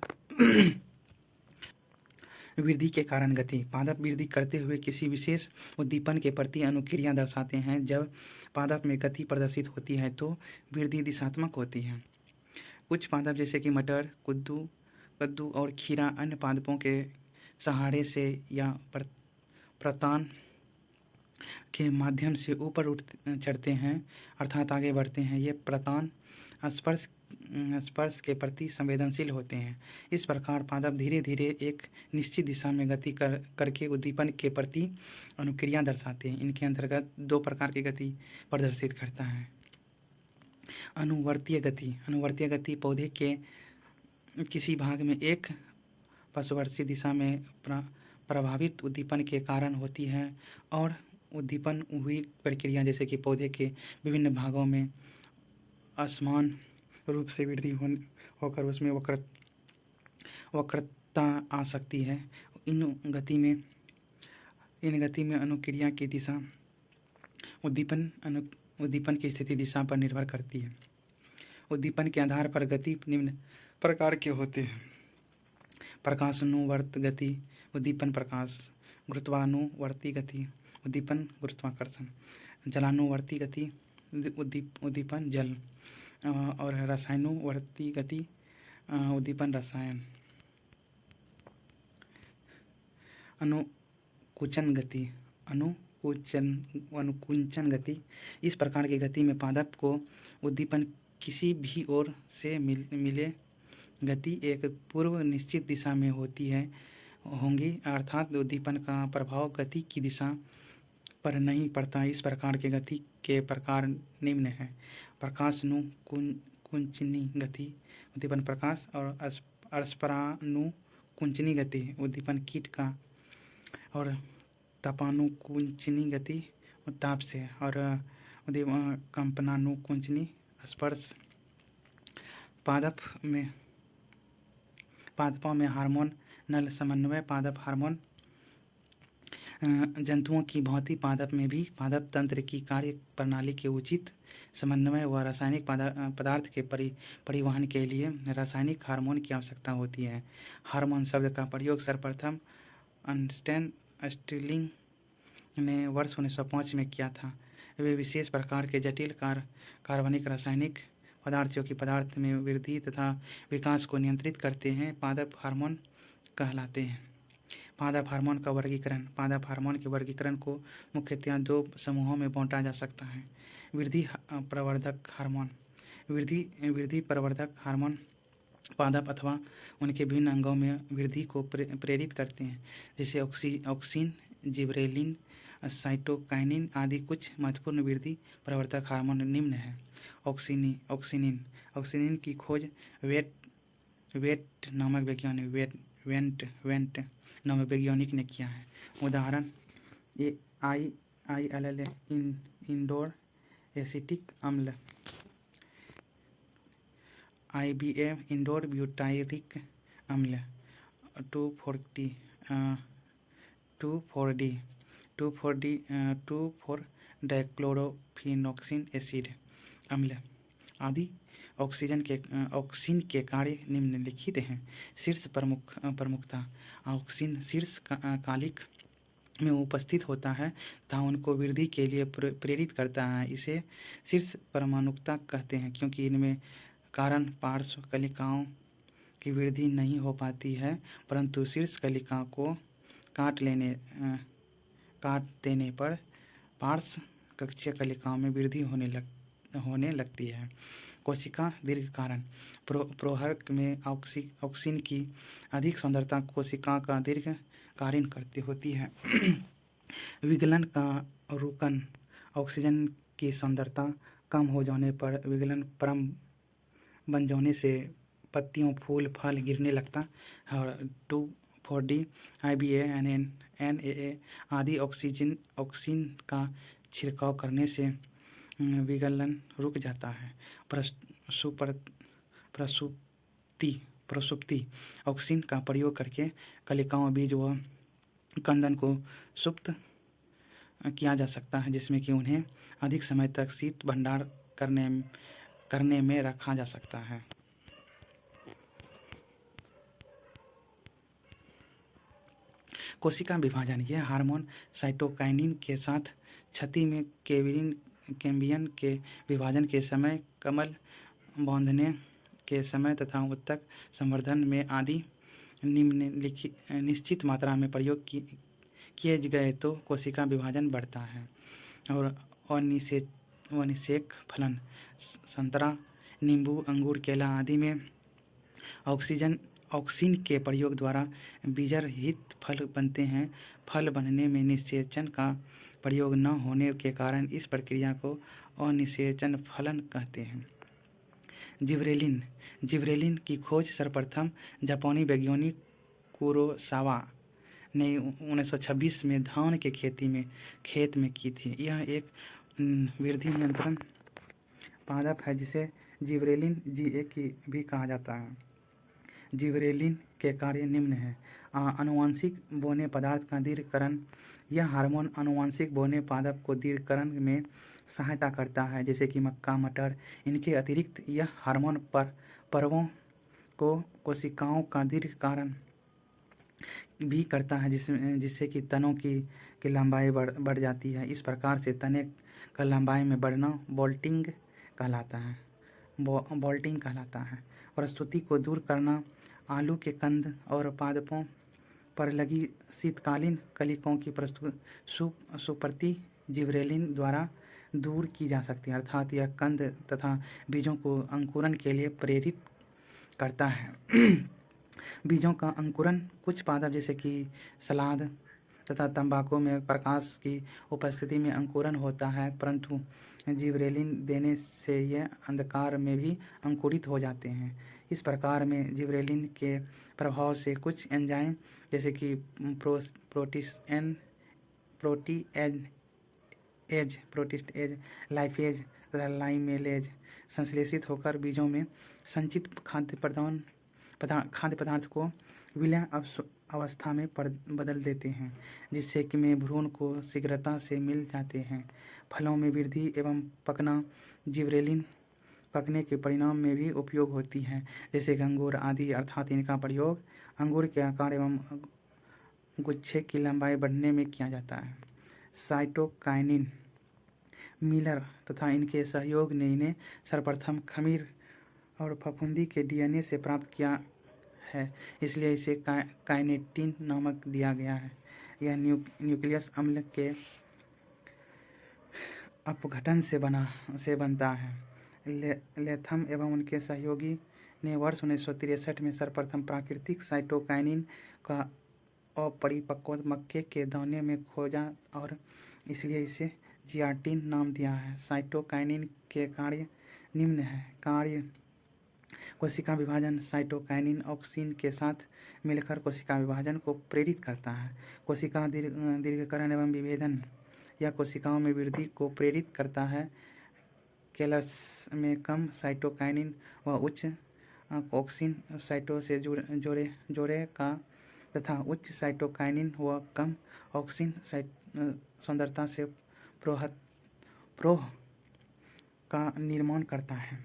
वृद्धि के कारण गति पादप वृद्धि करते हुए किसी विशेष उद्दीपन के प्रति अनुक्रिया दर्शाते हैं। जब पादप में गति प्रदर्शित होती है तो वृद्धि दिशात्मक होती है। कुछ पादप जैसे कि मटर, कद्दू और खीरा अन्य पादपों के सहारे से या प्रतान के माध्यम से ऊपर चढ़ते हैं अर्थात आगे बढ़ते हैं। ये प्रतान स्पर्श के प्रति संवेदनशील होते हैं। इस प्रकार पादप धीरे धीरे एक निश्चित दिशा में गति करके उद्दीपन के प्रति अनुक्रिया दर्शाते हैं। इनके अंतर्गत 2 प्रकार की गति प्रदर्शित करता है। अनुवर्तीय गति पौधे के किसी भाग में एक पशुवर्षी दिशा में प्रभावित उद्दीपन के कारण होती है और उद्दीपन हुई प्रक्रिया जैसे कि पौधे के विभिन्न भागों में असमान रूप से वृद्धि होकर उसमें वक्रता आ सकती है। इन गति में अनुक्रिया की दिशा उद्दीपन की स्थिति दिशा पर निर्भर करती है। उद्दीपन के आधार पर गति निम्न प्रकार के होते हैं। प्रकाशानुवर्त गति उद्दीपन प्रकाश, गुरुत्वानुवर्ती गति उद्दीपन गुरुत्वाकर्षण, जलानुवर्ती गति उद्दीपन जल और रसायनुवर्ती गति उद्दीपन रसायन। अनुकुंचन गति इस प्रकार की गति में पादप को उद्दीपन किसी भी ओर से मिले गति एक पूर्व निश्चित दिशा में होंगी अर्थात उद्दीपन का प्रभाव गति की दिशा पर नहीं पड़ता। इस प्रकार की गति के प्रकार निम्न है। प्रकाशानुकुंचनी गति उद्दीपन प्रकाश और परस्परानुकुंचनी गति उद्दीपन कीट का और तापानुकुंचनी गति ताप से और कंपनानुकुंचनी स्पर्श। पादपों में हार्मोन नल समन्वय पादप हार्मोन जंतुओं की भांति पादप में भी पादप तंत्र की कार्य प्रणाली के उचित समन्वय व रासायनिक पदार्थ के परिवहन के लिए रासायनिक हार्मोन की आवश्यकता होती है। हार्मोन शब्द का प्रयोग सर्वप्रथम अर्नस्ट स्टिरलिंग ने वर्ष 1905 में किया था। वे विशेष प्रकार के जटिल कार्बनिक रासायनिक पदार्थों की पदार्थ में वृद्धि तथा विकास को नियंत्रित करते हैं पादप हार्मोन कहलाते हैं। पादप हार्मोन का वर्गीकरण पादप हार्मोन के वर्गीकरण को मुख्यतः 2 समूहों में बांटा जा सकता है। वृद्धि प्रवर्धक हार्मोन पादप अथवा उनके विभिन्न अंगों में वृद्धि को प्रेरित करते हैं जैसे ऑक्सिन, जिबरेलिन, साइटोकाइनिन आदि। कुछ महत्वपूर्ण वृद्धि प्रवर्धक हार्मोन निम्न है। ऑक्सिन की खोज वेंट नामक वैज्ञानिक ने किया है। उदाहरण ILL इंडोर एसिटिक अम्ल, IBA इंडोर ब्यूटायरिक अम्ल, 2,4-डाइक्लोरोफिनॉक्सिन एसिड अम्ल आदि। ऑक्सिन के कार्य निम्नलिखित हैं। शीर्ष प्रमुखता ऑक्सिन शीर्ष कालिक में उपस्थित होता है तथा उनको वृद्धि के लिए प्रेरित करता है। इसे शीर्ष परमाणुकता कहते हैं क्योंकि इनमें कारण पार्श्व कलिकाओं की वृद्धि नहीं हो पाती है परंतु शीर्ष कलिका को काट देने पर पार्श्व कक्षीय कलिकाओं में वृद्धि होने लगती है। कोशिका दीर्घ कारण प्रोहर्क में ऑक्सिन की अधिक सांद्रता कोशिका का दीर्घ कारीन करती होती है। विगलन का रुकन ऑक्सीजन की सांद्रता कम हो जाने पर विगलन परम बन जाने से पत्तियों, फूल, फल गिरने लगता है और 2,4-D, IBA, NAA आदि ऑक्सीजन का छिड़काव करने से विगलन रुक जाता है। प्रसुप्ति ऑक्सीन का प्रयोग करके कलिकाओं, बीज व कंदन को सुप्त किया जा सकता है, जिसमें कि उन्हें अधिक समय तक शीत भंडार करने में रखा जा सकता है। कोशिका विभाजन, यह हार्मोन साइटोकाइनिन के साथ छत्ती में कैम्बियम के विभाजन के समय, कमल बांधने के समय तथा उत्तक संवर्धन में आदि निश्चित मात्रा में प्रयोग किए गए तो कोशिका विभाजन बढ़ता है। और अनिषेक फलन, संतरा, नींबू, अंगूर, केला आदि में ऑक्सिन के प्रयोग द्वारा बीजरहित फल बनते हैं। फल बनने में निषेचन का प्रयोग न होने के कारण इस प्रक्रिया को अनिषेचन फलन कहते हैं। जिब्रेलिन की खोज सर्वप्रथम जापानी वैज्ञानिक कुरोसावा ने 1926 में धान के खेत में की थी। यह एक वृद्धि नियंत्रण पादप है जिसे जिब्रेलिन जीए की भी कहा जाता है। जिब्रेलिन के कार्य निम्न हैं। आनुवंशिक बौने पदार्थ का दीर्घकरण, यह हार्मोन आनुवंशिक बौने पादप को दीर्घकरण में सहायता करता है, जैसे कि मक्का, मटर। इनके अतिरिक्त यह हार्मोन पर्वों को कोशिकाओं का दीर्घकरण भी करता है, जिससे कि तनों की लंबाई बढ़ जाती है। इस प्रकार से तने का लंबाई में बढ़ना बोल्टिंग कहलाता है। प्रस्तुति को दूर करना, आलू के कंद और पादपों पर लगी शीतकालीन कलिकों की सुप्रति जिब्रेलिन द्वारा दूर की जा सकती है, अर्थात यह कंद तथा बीजों को अंकुरन के लिए प्रेरित करता है। बीजों का अंकुरन कुछ पादप जैसे कि सलाद तथा तंबाकू में प्रकाश की उपस्थिति में अंकुरन होता है, परंतु जिब्रेलिन देने से यह अंधकार में भी अंकुरित हो जाते हैं। इस प्रकार में जिब्रेलिन के प्रभाव से कुछ एंजाइम जैसे कि प्रोटीएज, लाइपेज तथा लाइमेलेज संश्लेषित होकर बीजों में संचित खाद्य पदार्थ को विलय अवस्था में बदल देते हैं, जिससे कि में भ्रूण को शीघ्रता से मिल जाते हैं। फलों में वृद्धि एवं पकना, जिब्रेलिन पकने के परिणाम में भी उपयोग होती है, जैसे कि अंगूर आदि, अर्थात इनका प्रयोग अंगूर के आकार एवं गुच्छे की लंबाई बढ़ने में किया जाता है। साइटोकाइनिन, मिलर तथा इनके सहयोग ने इन्हें सर्वप्रथम खमीर और फफूंदी के डीएनए से प्राप्त किया है, इसलिए इसे काइनेटिन नामक दिया गया है। यह न्यूक्लियस अम्ल के अपघटन से बनता है। लेथम एवं उनके सहयोगी ने वर्ष 1963 में सर्वप्रथम प्राकृतिक साइटोकाइनिन का अपरिपक्व मक्के के दाने में खोजा और इसलिए इसे जियाटिन नाम दिया है। साइटोकाइनिन के कार्य निम्न है। कार्य: कोशिका विभाजन। साइटोकाइनिन ऑक्सिन के साथ मिलकर कोशिका विभाजन को प्रेरित करता है। कोशिका दीर्घकरण एवं विभेदन, यह कोशिकाओं में वृद्धि को प्रेरित करता है। केलस में कम साइटोकाइनिन व उच्च ऑक्सिन साइटो से जोड़े का तथा उच्च साइटोकाइनिन व कम ऑक्सिन सांद्रता से प्रोह का निर्माण करता है।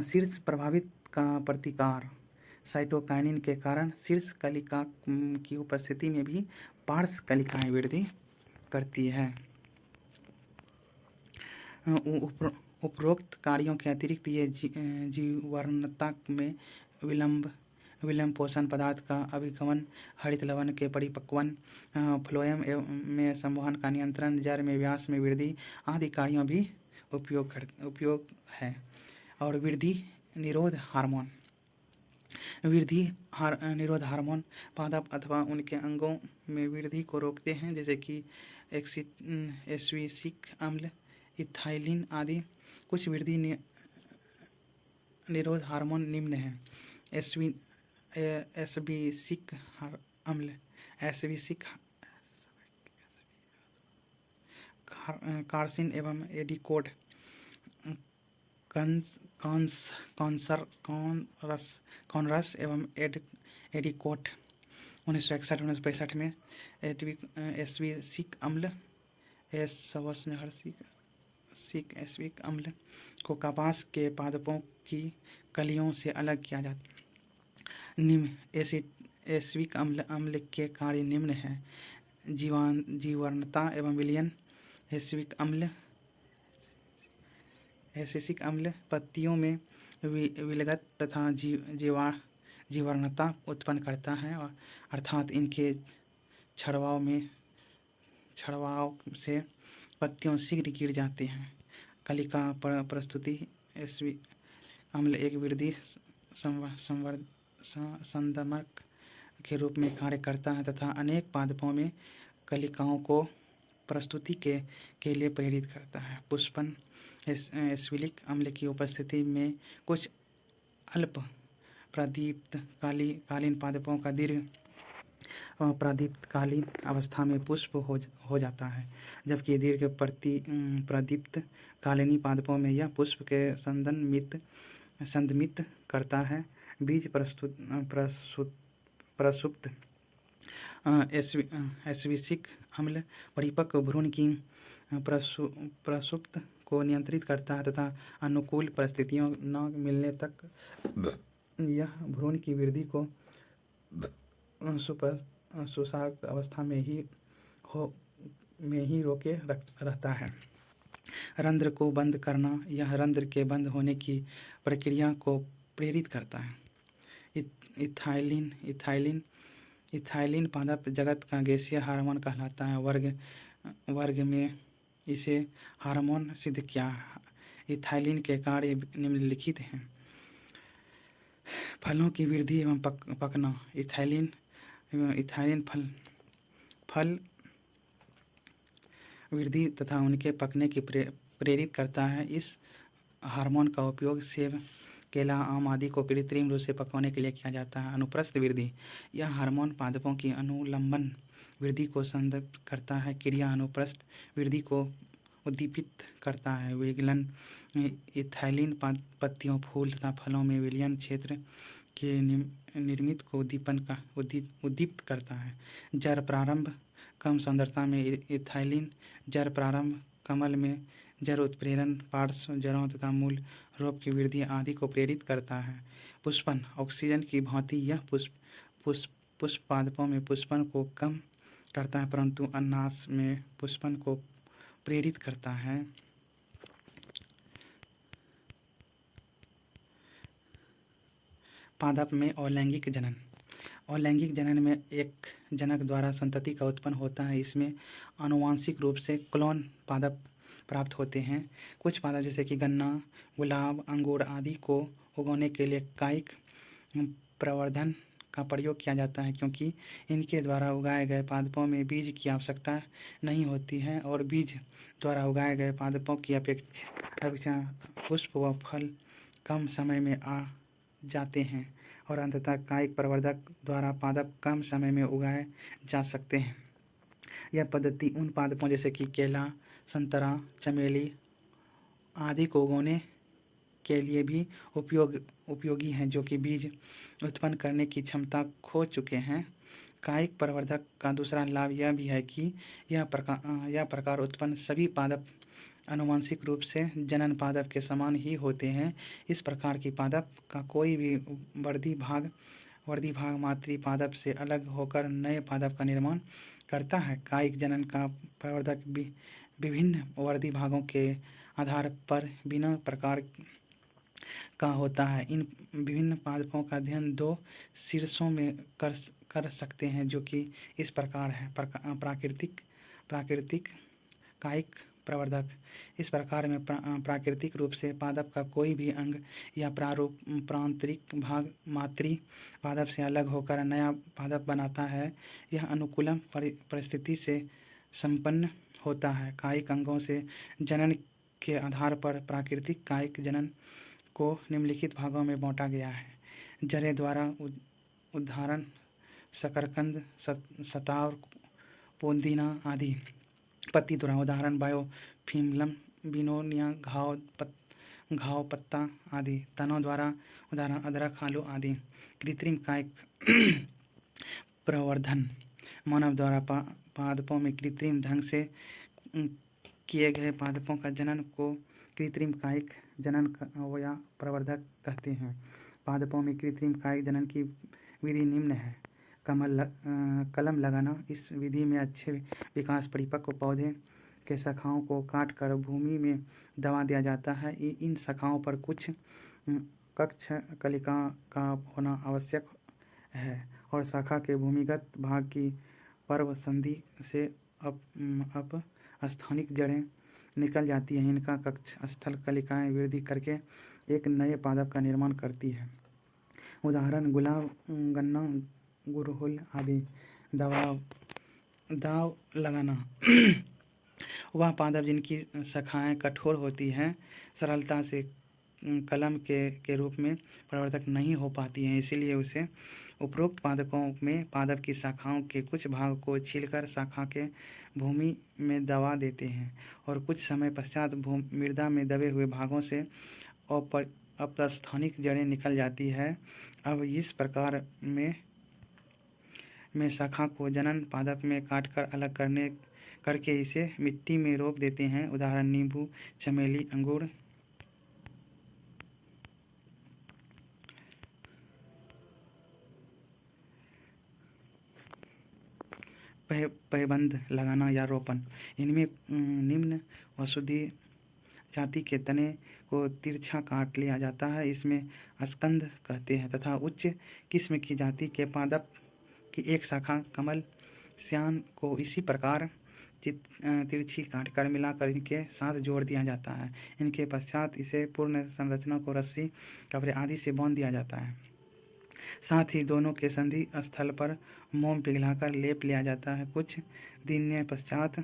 शीर्ष प्रभावित का प्रतिकार: साइटोकाइनिन के कारण शीर्ष कलिका की उपस्थिति में भी पार्श्व कलिकाएं वृद्धि करती है। उपरोक्त कार्यों के अतिरिक्त ये जीवाणुता में विलंब, पोषण पदार्थ का अभिगमन, हरित लवण के परिपक्वन, फ्लोएम में संवहन का नियंत्रण, जड़ में व्यास में वृद्धि आदि कार्यों भी उपयोग है। और वृद्धि निरोध हार्मोन, वृद्धि निरोध हार्मोन पादप अथवा उनके अंगों में वृद्धि को रोकते हैं, जैसे कि एस्विसिक अम्ल, इथाइलिन आदि। कुछ वृद्धि निरोध हार्मोन निम्न हैं: एस्बिसिक अम्ल, एस्बिसिक कार्सिन एवं एडिकोड, कॉनरस एवं एडिकोट। 1961-1965 में एस्विसिक अम्ल एस्विक अम्ल को कपास के पादपों की कलियों से अलग किया जाता। निम्न एस्विक अम्ल के कार्य निम्न हैं: जीवाणुता एवं विलयन। एसिटिक अम्ल पत्तियों में विलगत तथा जीवाणुता उत्पन्न करता है, अर्थात इनके छड़वाव से पत्तियां शीघ्र गिर जाती हैं। कलिका प्रस्तुति। एसिटिक अम्ल एक वृद्धि संदमक के रूप में कार्य करता है तथा अनेक पादपों में कलिकाओं को प्रस्तुति के लिए प्रेरित करता है। पुष्पन। एसिटिक अम्ल की उपस्थिति में कुछ अल्प प्रदीप्तकालीन पादपों का दीर्घ प्रदीप्तकालीन अवस्था में पुष्प हो जाता है, जबकि दीर्घ प्रदीप्तकालीन पादपों में यह पुष्प के संदमित करता है। बीज प्रसुप्त। एस्विसिक अम्ल परिपक्व भ्रूण की प्रसुप्त को नियंत्रित करता है तथा अनुकूल परिस्थितियां न मिलने तक यह भ्रूण की वृद्धि को सुशांत अवस्था में ही रोके रहता है। रंध्र को बंद करना। यह रंध्र के बंद होने की प्रक्रिया को प्रेरित करता है। इथाइलिन पादप जगत का गैसीय हार्मोन कहलाता है। वर्ग में इसे हार्मोन सिद्ध किया। इथाइलिन के कार्य निम्नलिखित हैं: फलों की वृद्धि एवं पकना। इथाइलिन फल वृद्धि तथा उनके पकने की प्रेरित करता है। इस हार्मोन का उपयोग सेब, केला, आम आदि को कृत्रिम रूप से पकाने के लिए किया जाता है। अनुप्रस्थ वृद्धि। यह हार्मोन पादपों की अनुलंबन वृद्धि को संदर्भित करता है। क्रिया अनुप्रस्थ वृद्धि को उद्दीपित करता है। विगलन। इथाइलिन पत्तियों, फूल तथा फलों में विलयन क्षेत्र के निर्मित को उद्दीपित करता है। जड़ प्रारंभ। कम सांद्रता में इथाइलिन जड़ प्रारंभ, कमल में जड़ उत्प्रेरण, पार्श्व जड़ों तथा मूल रोग की वृद्धि आदि को प्रेरित करता है। पुष्पन। ऑक्सीजन की भांति यह पुष्प पादपों में पुष्पन को कम करता है, परंतु अनानास में पुष्पन को प्रेरित करता है। पादप में अलैंगिक जनन। अलैंगिक जनन में एक जनक द्वारा संतति का उत्पन्न होता है। इसमें आनुवांशिक रूप से क्लोन पादप प्राप्त होते हैं। कुछ पादप जैसे कि गन्ना, गुलाब, अंगूर आदि को उगाने के लिए कायिक प्रवर्धन का प्रयोग किया जाता है, क्योंकि इनके द्वारा उगाए गए पादपों में बीज की आवश्यकता नहीं होती है और बीज द्वारा उगाए गए पादपों की अपेक्षा पुष्प व फल कम समय में आ जाते हैं और अंततः कायिक प्रवर्धक द्वारा पादप कम समय में उगाए जा सकते हैं। यह पद्धति उन पादपों जैसे कि केला, संतरा, चमेली आदि को उगाने के लिए भी उपयोगी है, जो कि बीज उत्पन्न करने की क्षमता खो चुके हैं। कायिक प्रवर्धक का दूसरा लाभ यह भी है कि यह प्रकार उत्पन्न सभी पादप आनुवंशिक रूप से जनन पादप के समान ही होते हैं। इस प्रकार की पादप का कोई भी वर्दी भाग मातृ पादप से अलग होकर नए पादप का निर्माण करता है। कायिक जनन का प्रवर्धक विभिन्न वर्दी भागों के आधार पर भिन्न प्रकार का होता है। इन विभिन्न पादपों का अध्ययन दो शीर्षों में कर सकते हैं, जो कि इस प्रकार है: प्राकृतिक कायिक प्रवर्धक। इस प्रकार में प्राकृतिक रूप से पादप का कोई भी अंग या प्रांतरिक भाग मातृ पादप से अलग होकर नया पादप बनाता है। यह अनुकूलम परिस्थिति से संपन्न होता है। कायिक अंगों से जनन के आधार पर प्राकृतिक कायिक जनन को निम्नलिखित भागों में बांटा गया है: जड़ें द्वारा उदाहरण शकरकंद, शतावरी, पोदीना आदि। पत्ती द्वारा उदाहरण बायोफिल्म, बिनोनिया, घाव पत्ता आदि। तनों द्वारा उदाहरण अदरक, आलू आदि। कृत्रिम कायिक प्रवर्धन मानव द्वारा पादपों में कृत्रिम ढंग से किए गए पादपों का जनन को कृत्रिम कायिक जनन या प्रवर्धक कहते हैं। पादपों में कृत्रिम कायिक जनन की विधि निम्न है। कलम लगाना। इस विधि में अच्छे विकास परिपक्व पौधे के शाखाओं को काटकर भूमि में दबा दिया जाता है। इन शाखाओं पर कुछ कक्ष कलिका का होना आवश्यक है और शाखा के भूमिगत भाग की पर्व संधि से अपस्थानिक जड़ें निकल जाती हैं। इनका कक्ष स्थल कलिकाएं वृद्धि करके एक नए पादप का निर्माण करती है। उदाहरण गुलाब, गन्ना, गुड़हल आदि। दाव लगाना वह पादप जिनकी शाखाएं कठोर होती हैं सरलता से कलम के रूप में प्रवर्धक नहीं हो पाती हैं, इसीलिए उसे उपरोक्त पादपों में पादप की शाखाओं के कुछ भाग को छीलकर शाखा के भूमि में दबा देते हैं और कुछ समय पश्चात मृदा में दबे हुए भागों से अपस्थानिक जड़ें निकल जाती है। अब इस प्रकार में शाखा को जनन पादप में काटकर अलग करके इसे मिट्टी में रोप देते हैं। उदाहरण नींबू, चमेली, अंगूर। पैबंद लगाना या रोपण। इनमें निम्न औषधि जाति के तने को तिरछा काट लिया जाता है, इसमें स्कंद कहते हैं, तथा उच्च किस्म की जाति के पादप की एक शाखा कमल श्यान को इसी प्रकार तिरछी काटकर मिलाकर इनके साथ जोड़ दिया जाता है। इनके पश्चात इसे पूर्ण संरचना को रस्सी, कपड़े आदि से बांध दिया जाता है। साथ ही दोनों के संधि स्थल पर मोम पिघलाकर लेप लिया जाता है। कुछ दिन पश्चात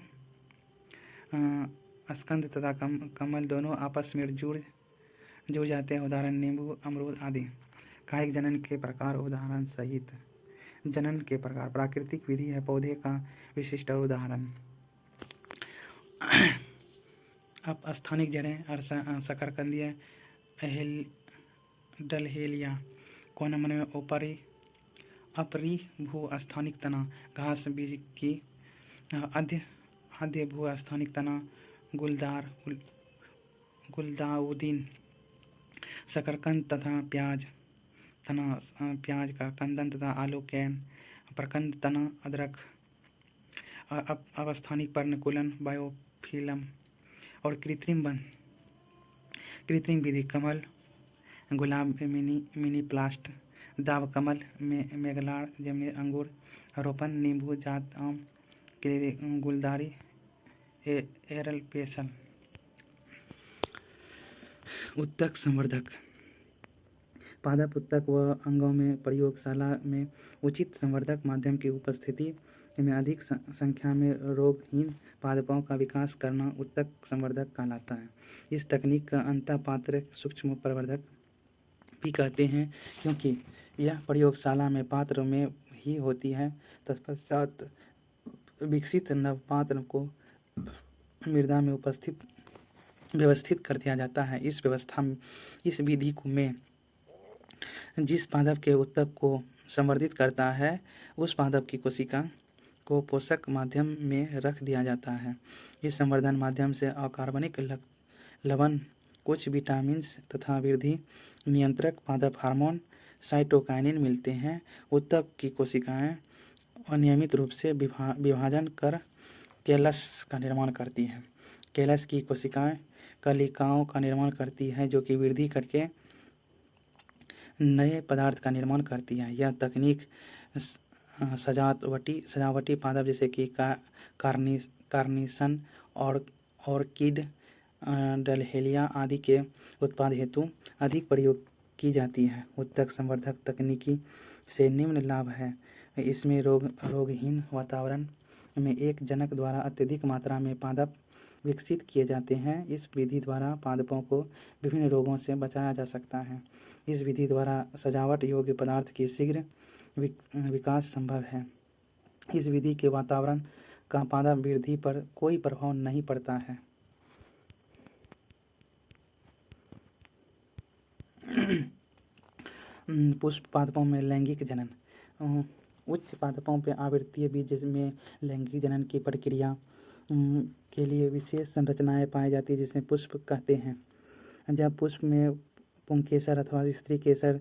स्कंद तथा कमल दोनों आपस में जुड़ जाते हैं। उदाहरण नींबू, अमरूद आदि। कायिक जनन के प्रकार उदाहरण सहित। जनन के प्रकार प्राकृतिक विधि है पौधे का विशिष्ट उदाहरण। अपस्थानिक जड़ें शकरकंदियाँ, डलहेलिया, कोनमन में अपरी भू-स्थानिक तना, घास बीज की आद्य भू-स्थानिक तना, गुलदाउदीन, शकरकंद तथा प्याज तना, प्याज का कंदन तथा आलू कैन, प्रकंद तना, अदरक, अवस्थानिक पर्णकुलन, बायोफिल्म। और कृत्रिम विधि कमल, गुलाब, मिनी प्लास्ट, दाव कमल, मेघलाड़, जमनी अंगूर, रोपन, नींबू जात आम, गुलदारी, एरल पेसल। उत्तक संवर्धक। पादप उत्तक व अंगों में प्रयोगशाला में उचित संवर्धक माध्यम की उपस्थिति में अधिक संख्या में रोगहीन पादपों का विकास करना उत्तक संवर्धक कहलाता है। इस तकनीक का अंतःपात्र सूक्ष्म प्रवर्धक भी कहते हैं, क्योंकि यह प्रयोगशाला में पात्र में ही होती है। तत्पश्चात विकसित नवपात्र को मृदा में व्यवस्थित कर दिया जाता है। इस विधि में जिस पादप के उत्तक को संवर्धित करता है उस पादप की कोशिका को पोषक माध्यम में रख दिया जाता है। इस संवर्धन माध्यम से अकार्बनिक लवण, कुछ विटामिन्स तथा वृद्धि नियंत्रक पादप हार्मोन साइटोकाइनिन मिलते हैं। उत्तक की कोशिकाएं अनियमित रूप से विभाजन कर कैलस का निर्माण करती हैं। कैलस की कोशिकाएं कलिकाओं का निर्माण करती हैं, जो कि वृद्धि करके नए पदार्थ का निर्माण करती है। यह तकनीक सजावटी पादप जैसे कि कार्निसन और ऑर्किड, डलहेलिया आदि के उत्पाद हेतु अधिक प्रयोग की जाती है। उत्तक संवर्धक तकनीकी से निम्न लाभ है। इसमें रोगहीन वातावरण में एक जनक द्वारा अत्यधिक मात्रा में पादप विकसित किए जाते हैं। इस विधि द्वारा पादपों को विभिन्न रोगों से बचाया जा सकता है। इस विधि द्वारा सजावट योग्य पदार्थ की शीघ्र विकास संभव है। इस विधि के वातावरण का पादप वृद्धि पर कोई प्रभाव नहीं पड़ता है। पुष्प पादपों में लैंगिक जनन। उच्च पादपों पे आवृत्तीय बीज में लैंगिक जनन की प्रक्रिया के लिए विशेष संरचनाएं पाई जाती है जिसे पुष्प कहते हैं। जब पुष्प में पुंकेसर अथवा स्त्री केसर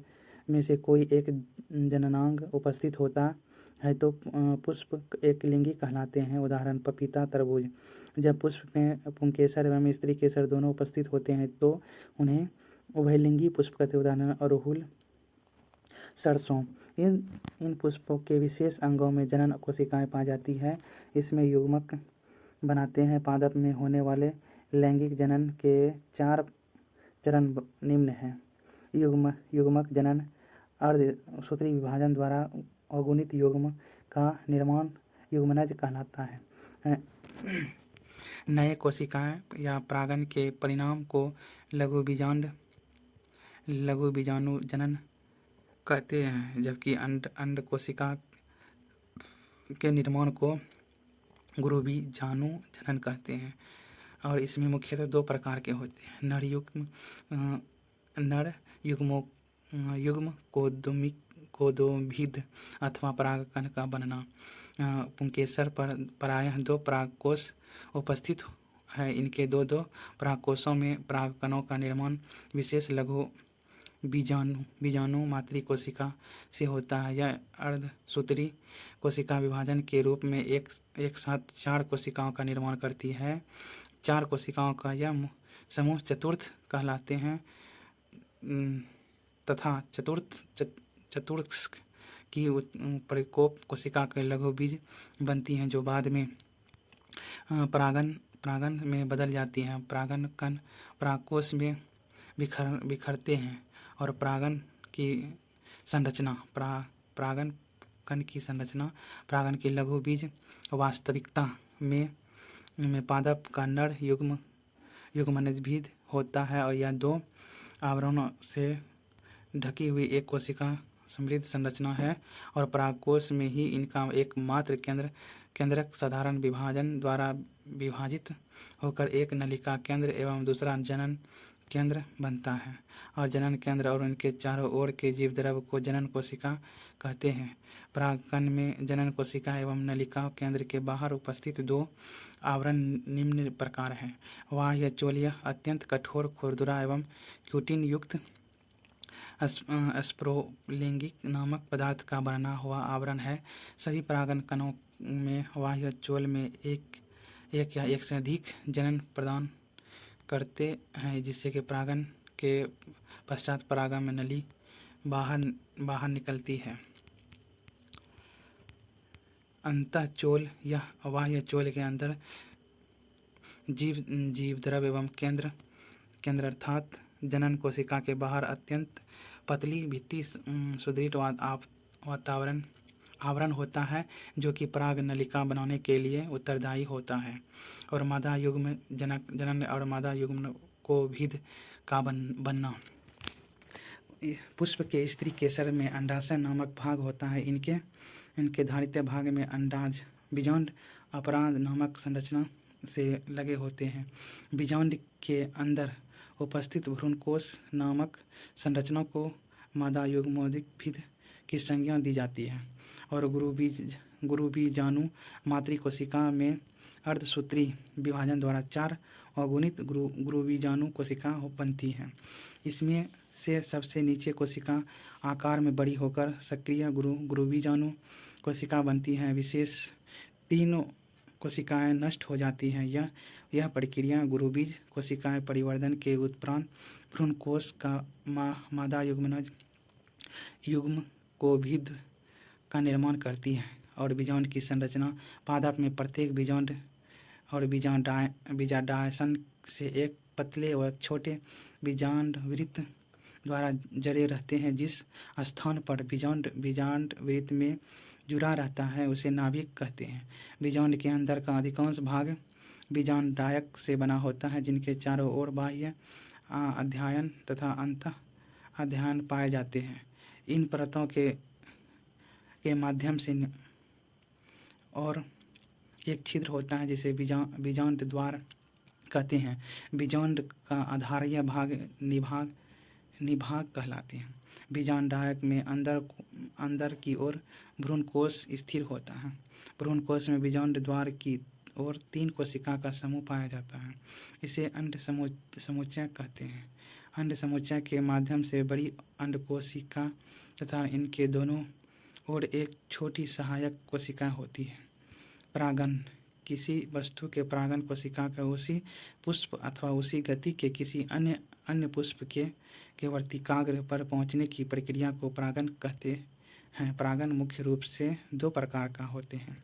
में से कोई एक जननांग उपस्थित होता है तो पुष्प एक लिंगी कहलाते हैं। उदाहरण पपीता, तरबूज। जब पुष्प में पुंकेसर एवं स्त्री केसर दोनों उपस्थित होते हैं तो उन्हें उभयलिंगी पुष्प कहते हैं। उदाहरण अड़हुल, सरसों। इन पुष्पों के विशेष अंगों में जनन कोशिकाएं पाई जाती है। इसमें युग्मक बनाते हैं। पादप में होने वाले लैंगिक जनन के 4 चरण निम्न हैं। युग्मक जनन अर्धसूत्री विभाजन द्वारा अगुणित युग्म का निर्माण युग्मनज कहलाता है। नए कोशिकाएं या परागन के परिणाम को लघु बीजाणु जनन कहते हैं, जबकि अंड कोशिका के निर्माण को गुरुबीजाणु जनन कहते हैं। और इसमें मुख्यतः 2 प्रकार के होते हैं। नर युग्म कोदोभिद अथवा परागकण का बनना। पुंकेसर पर प्रायः 2 परागकोश उपस्थित है। इनके 2 परागकोशों में परागकणों का निर्माण विशेष लघु बीजाणु मातृ कोशिका से होता है। यह अर्धसूत्री कोशिका विभाजन के रूप में एक साथ 4 कोशिकाओं का निर्माण करती है। 4 कोशिकाओं का यह समूह चतुर्थ कहलाते हैं तथा चतुर्थक की परिकोप कोशिका के लघु बीज बनती हैं जो बाद में परागन में बदल जाती हैं। परागन कण परागकोश में बिखरते हैं और परागन की लघु बीज वास्तविकता में पादप का नर युग्मनज होता है और यह 2 आवरणों से ढकी हुई एक कोशिका समृद्ध संरचना है और परागकोश में ही इनका एकमात्र केंद्रक साधारण विभाजन द्वारा विभाजित होकर एक नलिका केंद्र एवं दूसरा जनन केंद्र बनता है। और जनन केंद्र और उनके चारों ओर के जीवद्रव्य को जनन कोशिका कहते हैं। परागकण में जनन कोशिका एवं नलिका केंद्र के बाहर उपस्थित 2 आवरण निम्न प्रकार हैं। बाह्य चोल यह अत्यंत कठोर, खुरदुरा एवं क्यूटिन युक्त स्प्रोलिंगिक नामक पदार्थ का बना हुआ आवरण है। सभी परागन कणों में बाह्य चोल में एक या एक से अधिक जनन प्रदान करते हैं, जिससे कि परागन के पश्चात परागन में नली बाहर निकलती है। अंतःचोल यह बाह्य चोल के अंदर जीवद्रव्य एवं केंद्र अर्थात जनन कोशिका के बाहर अत्यंत पतली भित्ति सुदृढ़ आवरण होता है जो कि पराग नलिका बनाने के लिए उत्तरदायी होता है। और मादा युग्म जनन और मादा युग्म को भिद का बनना। पुष्प के स्त्री केसर में अंडाशय नामक भाग होता है। इनके धारित्य भाग में अंडाज बीजांड अपराध नामक संरचना से लगे होते हैं। बीजांड के अंदर उपस्थित भ्रूणकोश नामक संरचना को मादा युग्मोदिक भिद की संज्ञा दी जाती है। और गुरुबीजाणु मातृ कोशिका में अर्धसूत्री विभाजन द्वारा 4 अगुणित गुरुबीजाणु कोशिका बनती हैं। इसमें से सबसे नीचे कोशिका आकार में बड़ी होकर सक्रिय गुरुबीजाणु कोशिका बनती है। विशेष 3 कोशिकाएं नष्ट हो जाती हैं। यह प्रक्रिया गुरुबीज कोशिकाएं परिवर्धन के उपरांत भ्रूणकोश का मादा युग्म को भिद का निर्माण करती है। और बीजांड की संरचना पादप में प्रत्येक बीजांड और बीजांडासन से एक पतले व छोटे बीजांड वृत्त द्वारा जड़े रहते हैं। जिस स्थान पर बीजांड वृत्त में जुड़ा रहता है उसे नाभिक कहते हैं। बीजांड के अंदर का अधिकांश भाग बीजांडायक से बना होता है, जिनके चारों ओर बाह्य अध्ययन तथा अंत अध्ययन पाए जाते हैं। इन परतों के माध्यम से और एक छिद्र होता है जिसे बीजांड द्वार कहते हैं। बीजांड का आधारीय भाग निभाग कहलाते हैं। बीजांडायक में अंदर की ओर भ्रूणकोश स्थिर होता है। भ्रूणकोश में बीजांड द्वार की ओर 3 कोशिका का समूह पाया जाता है। इसे अंड समुच्चय कहते हैं। अंड समुच्चय के माध्यम से बड़ी अंडकोशिका तथा इनके दोनों ओर एक छोटी सहायक कोशिका होती है। परागन किसी वस्तु के परागन कोशिका का उसी पुष्प अथवा उसी गति के किसी अन्य पुष्प के वर्तिकाग्र पर पहुंचने की प्रक्रिया को परागन कहते हैं। परागन मुख्य रूप से 2 प्रकार का होते हैं।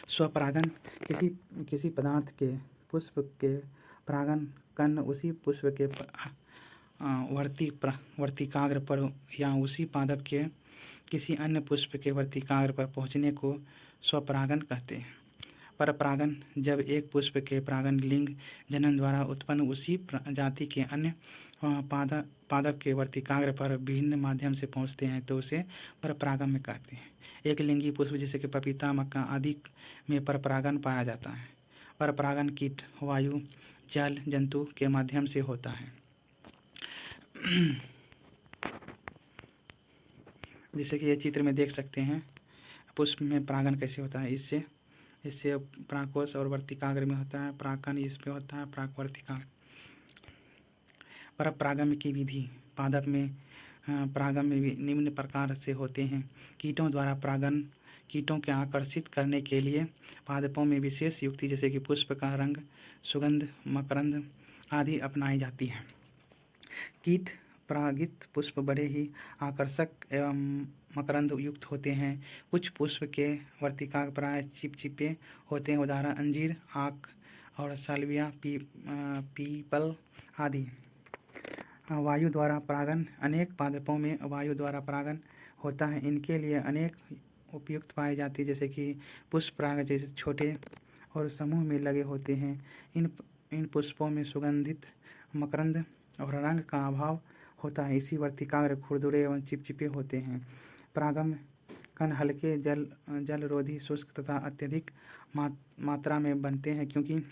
स्वपरागन किसी पदार्थ के पुष्प के परागन कण उसी पुष्प के वर्तिकाग्र पर या उसी पादप के किसी अन्य पुष्प के वर्तिकाग्र पर पहुंचने को स्वपरागन कहते हैं। परपरागन जब एक पुष्प के परागन लिंग जनन द्वारा उत्पन्न उसी जाति के अन्य पादप के वर्तिकाग्र पर विभिन्न माध्यम से पहुंचते हैं तो उसे परपरागन में कहते हैं। एक लिंगी पुष्प जैसे कि पपीता, मक्का आदि में परपरागन पाया जाता है। परपरागन कीट, वायु, जल, जंतु के माध्यम से होता है। जैसे कि ये चित्र में देख सकते हैं पुष्प में परागन कैसे होता है। इससे परागकोश और वर्तिकाग्र में होता है परागकण, इसमें होता है परागवर्तिकाग्र। परपरागन की विधि पादप में परागन में निम्न प्रकार से होते हैं। कीटों द्वारा परागन कीटों के आकर्षित करने के लिए पादपों में विशेष युक्ति जैसे कि पुष्प का रंग, सुगंध, मकरंद आदि अपनाई जाती है। कीट परागित पुष्प बड़े ही आकर्षक एवं मकरंद युक्त होते हैं। कुछ पुष्प के वर्तिकाग्र प्राय चिपचिपे होते हैं, उदाहरण अंजीर, आक और साल्विया, पीपल आदि। वायु द्वारा परागन अनेक पादपों में वायु द्वारा परागन होता है। इनके लिए अनेक उपयुक्त पाए जाते हैं जैसे कि पुष्प पराग जैसे छोटे और समूह में लगे होते हैं। इन पुष्पों में सुगंधित मकरंद और रंग का अभाव होता है। इसी वर्तिकाग्र खुरदुरे एवं चिपचिपे होते हैं। परागन कण हल्के जलरोधी, शुष्क तथा अत्यधिक मात्रा में बनते हैं क्योंकि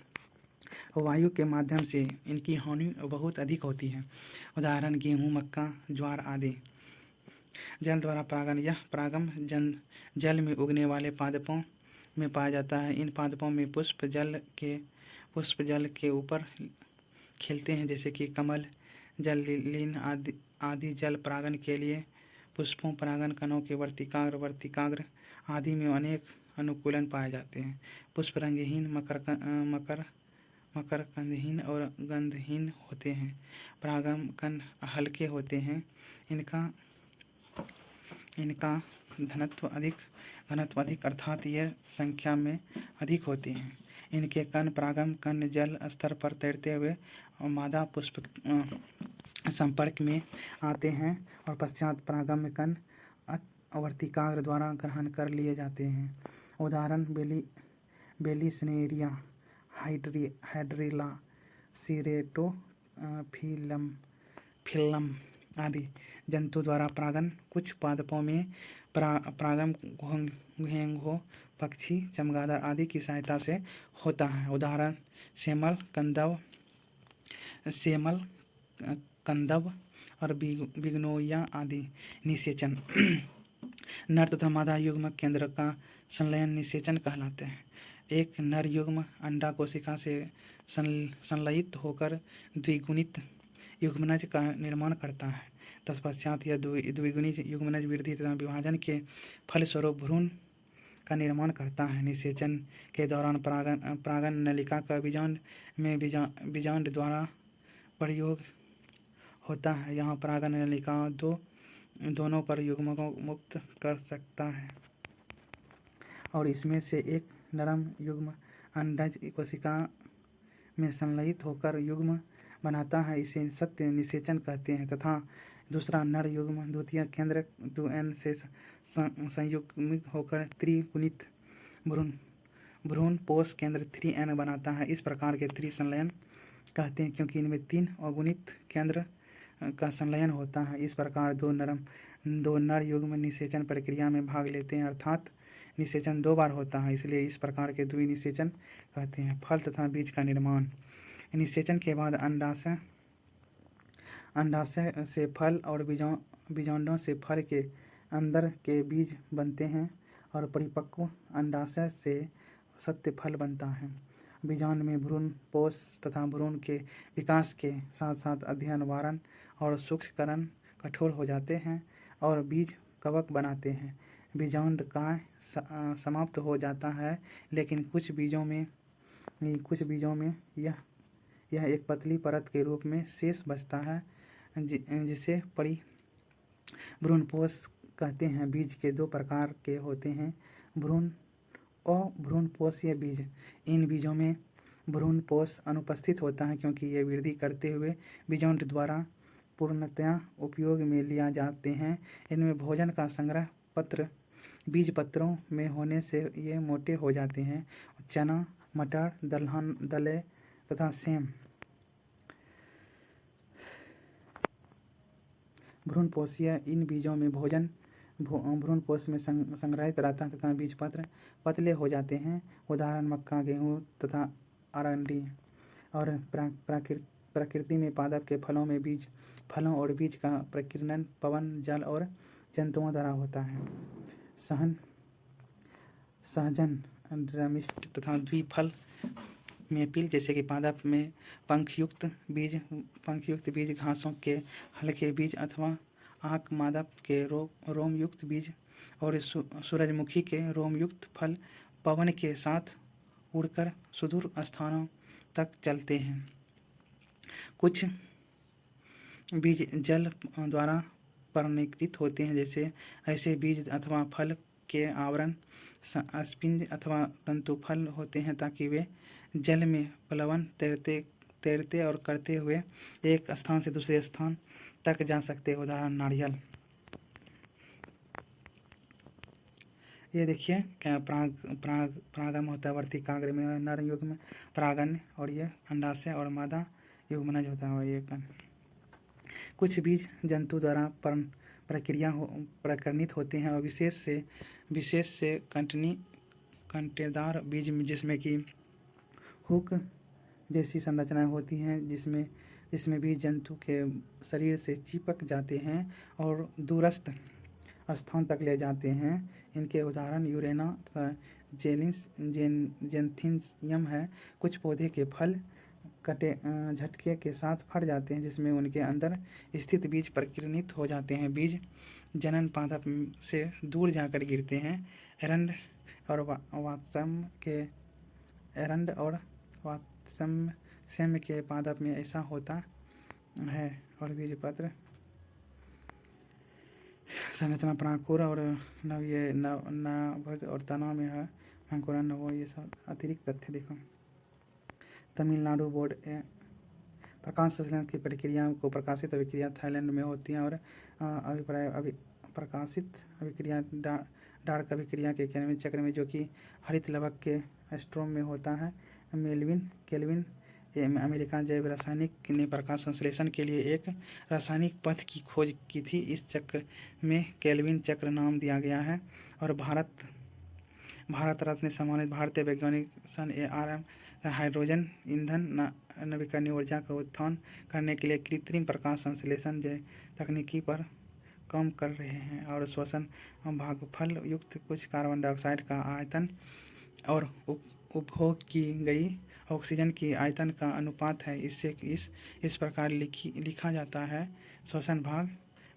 वायु के माध्यम से इनकी हानि बहुत अधिक होती है, उदाहरण गेहूँ, मक्का, ज्वार आदि। जल द्वारा परागन यह परागन जल में उगने वाले पादपों में पाया जाता है। इन पादपों में पुष्प जल के ऊपर खिलते हैं जैसे कि कमल, जललीन आदि। जल परागन के लिए पुष्पों परागन कणों के वर्तिकाग्र आदि में अनेक अनुकूलन पाए जाते हैं। पुष्प रंगहीन, मकरंदहीन और गंधहीन होते हैं। परागन कण हल्के होते हैं। इनका घनत्व अधिक अर्थात यह संख्या में अधिक होते हैं। इनके कण परागन कण जल स्तर पर तैरते हुए मादा पुष्प संपर्क में आते हैं और पश्चात परागन कण वर्तिकाग्र द्वारा ग्रहण कर लिए जाते हैं। उदाहरण बेलिस्नेरिया, हाइड्रिला, सीरेटो फिल्लम आदि। जंतु द्वारा परागन कुछ पादपों में परागन घोंघे, पक्षी, चमगादड़ आदि की सहायता से होता है, उदाहरण सेमल, कंदब और बिग्नोया आदि। निषेचन नर तथा मादा युग्म केंद्र का संलयन निषेचन कहलाते हैं। एक नर युग्म अंडा कोशिका से संलयित होकर द्विगुणित युग्मनज का निर्माण करता है। तत्पश्चात यह द्विगुणित युग्मनज वृद्धि तथा विभाजन के फलस्वरूप भ्रूण का निर्माण करता है। निषेचन के दौरान परागन नलिका का बीजांड द्वारा प्रयोग होता है। यहाँ परागन नलिका दोनों पर युग्म को मुक्त कर सकता है और इसमें से एक नरम युग्म अंडज कोशिका में संलयित होकर युग्म बनाता है, इसे सत्य निषेचन कहते हैं, तथा दूसरा नर युग्म द्वितीय केंद्र 2n से संयुग्मित होकर त्रिगुणित भ्रूण पोष केंद्र 3n बनाता है। इस प्रकार के त्रिसंलयन कहते हैं क्योंकि इनमें 3 अगुणित केंद्र का संलयन होता है। इस प्रकार दो नर युग्म निषेचन प्रक्रिया में भाग लेते हैं, अर्थात निषेचन 2 बार होता है, इसलिए इस प्रकार के द्विनिषेचन कहते हैं। फल तथा बीज का निर्माण। निषेचन के बाद अंडाशय से फल और बीजांडों से फल के अंदर के बीज बनते हैं और परिपक्व अंडाशय से सत्य फल बनता है। बीजांड में भ्रूण पोष तथा भ्रूण के विकास के साथ साथ अध्ययन वारण और सूक्ष्मकरण कठोर हो जाते हैं और बीज कवक बनाते हैं। बीजांड काय समाप्त हो जाता है, लेकिन कुछ बीजों में यह एक पतली परत के रूप में शेष बचता है, जिसे भ्रूणपोष कहते हैं। बीज के दो प्रकार के होते हैं, भ्रूण और भ्रूणपोषीय बीज। इन बीजों में भ्रूणपोष अनुपस्थित होता है क्योंकि ये वृद्धि करते हुए बीजांड द्वारा पूर्णतया उपयोग में लिया जाते हैं। इनमें भोजन का संग्रह पत्र बीज पत्रों में होने से ये मोटे हो जाते हैं। चना, मटर, दलहन, दलें तथा सेम भ्रूणपोषीय इन बीजों में भोजन भ्रूणपोष में संग्रहित रहता है तथा बीज पत्र पतले हो जाते हैं। उदाहरण मक्का, गेहूँ तथा अरंडी। और प्रकृति में पादप के फलों और बीज का प्रकीर्णन पवन, जल और जंतुओं द्वारा होता है। सहजन, ड्रमिस्ट तथा द्विफल मेपिल जैसे कि पादप में पंखयुक्त बीज, घासों के हल्के बीज अथवा आक मादप के रोमयुक्त बीज और सूरजमुखी के रोमयुक्त फल पवन के साथ उड़कर सुदूर स्थानों तक चलते हैं। कुछ बीज जल द्वारा परिवर्तित होते हैं, जैसे ऐसे बीज अथवा फल के आवरण स्पिंज अथवा तंतुफल होते हैं ताकि वे जल में प्लवन तैरते और करते हुए एक स्थान से दूसरे स्थान तक जा सकते हैं। उदाहरण नारियल। ये देखिए क्या परागम होता है वर्तिकाग्र में, नर युग्म परागन, और ये अंडाशय और मादा युग्मनज होता है। ये कुछ बीज जंतु द्वारा प्रकीर्णित होते हैं और विशेष से कांटेदार बीज जिसमें कि हुक जैसी संरचनाएं होती हैं, जिसमें बीज जंतु के शरीर से चिपक जाते हैं और दूरस्थ स्थान तक ले जाते हैं। इनके उदाहरण यूरेना तथा जेंथियम है। कुछ पौधे के फल झटके के साथ फट जाते हैं, जिसमें उनके अंदर स्थित बीज प्रकीर्णित हो जाते हैं। बीज जनन पादप से दूर जाकर गिरते हैं। एरंड और वात्सम के पादप में ऐसा होता है। और बीज पत्र संरचना प्रांकुर और नवभुज और तना में है अंकुरन। वो ये सब अतिरिक्त तथ्य देखो। तमिलनाडु बोर्ड प्रकाश संश्लेषण की प्रक्रिया को प्रकाशित अभिक्रिया थाईलैंड में होती है और प्रकाशित अभिक्रिया डार्क अभिक्रिया के केल्विन चक्र में, जो कि हरित लवक के स्ट्रोम में होता है। केल्विन अमेरिका जैव रासायनिक ने प्रकाश संश्लेषण के लिए एक रासायनिक पथ की खोज की थी। इस चक्र में केल्विन चक्र नाम दिया गया है। और भारत रत्न सम्मानित भारतीय वैज्ञानिक सन ARM हाइड्रोजन ईंधन नवीकरणीय ऊर्जा का उत्थान करने के लिए कृत्रिम प्रकाश संश्लेषण तकनीकी पर काम कर रहे हैं। और श्वसन भागफल युक्त कुछ कार्बन डाइऑक्साइड का आयतन और उपभोग की गई ऑक्सीजन की आयतन का अनुपात है। इससे इस प्रकार लिखा जाता है, श्वसन भाग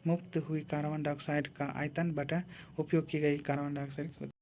मुक्त हुई कार्बन डाइऑक्साइड का आयतन बटा उपयोग की गई कार्बन डाइऑक्साइड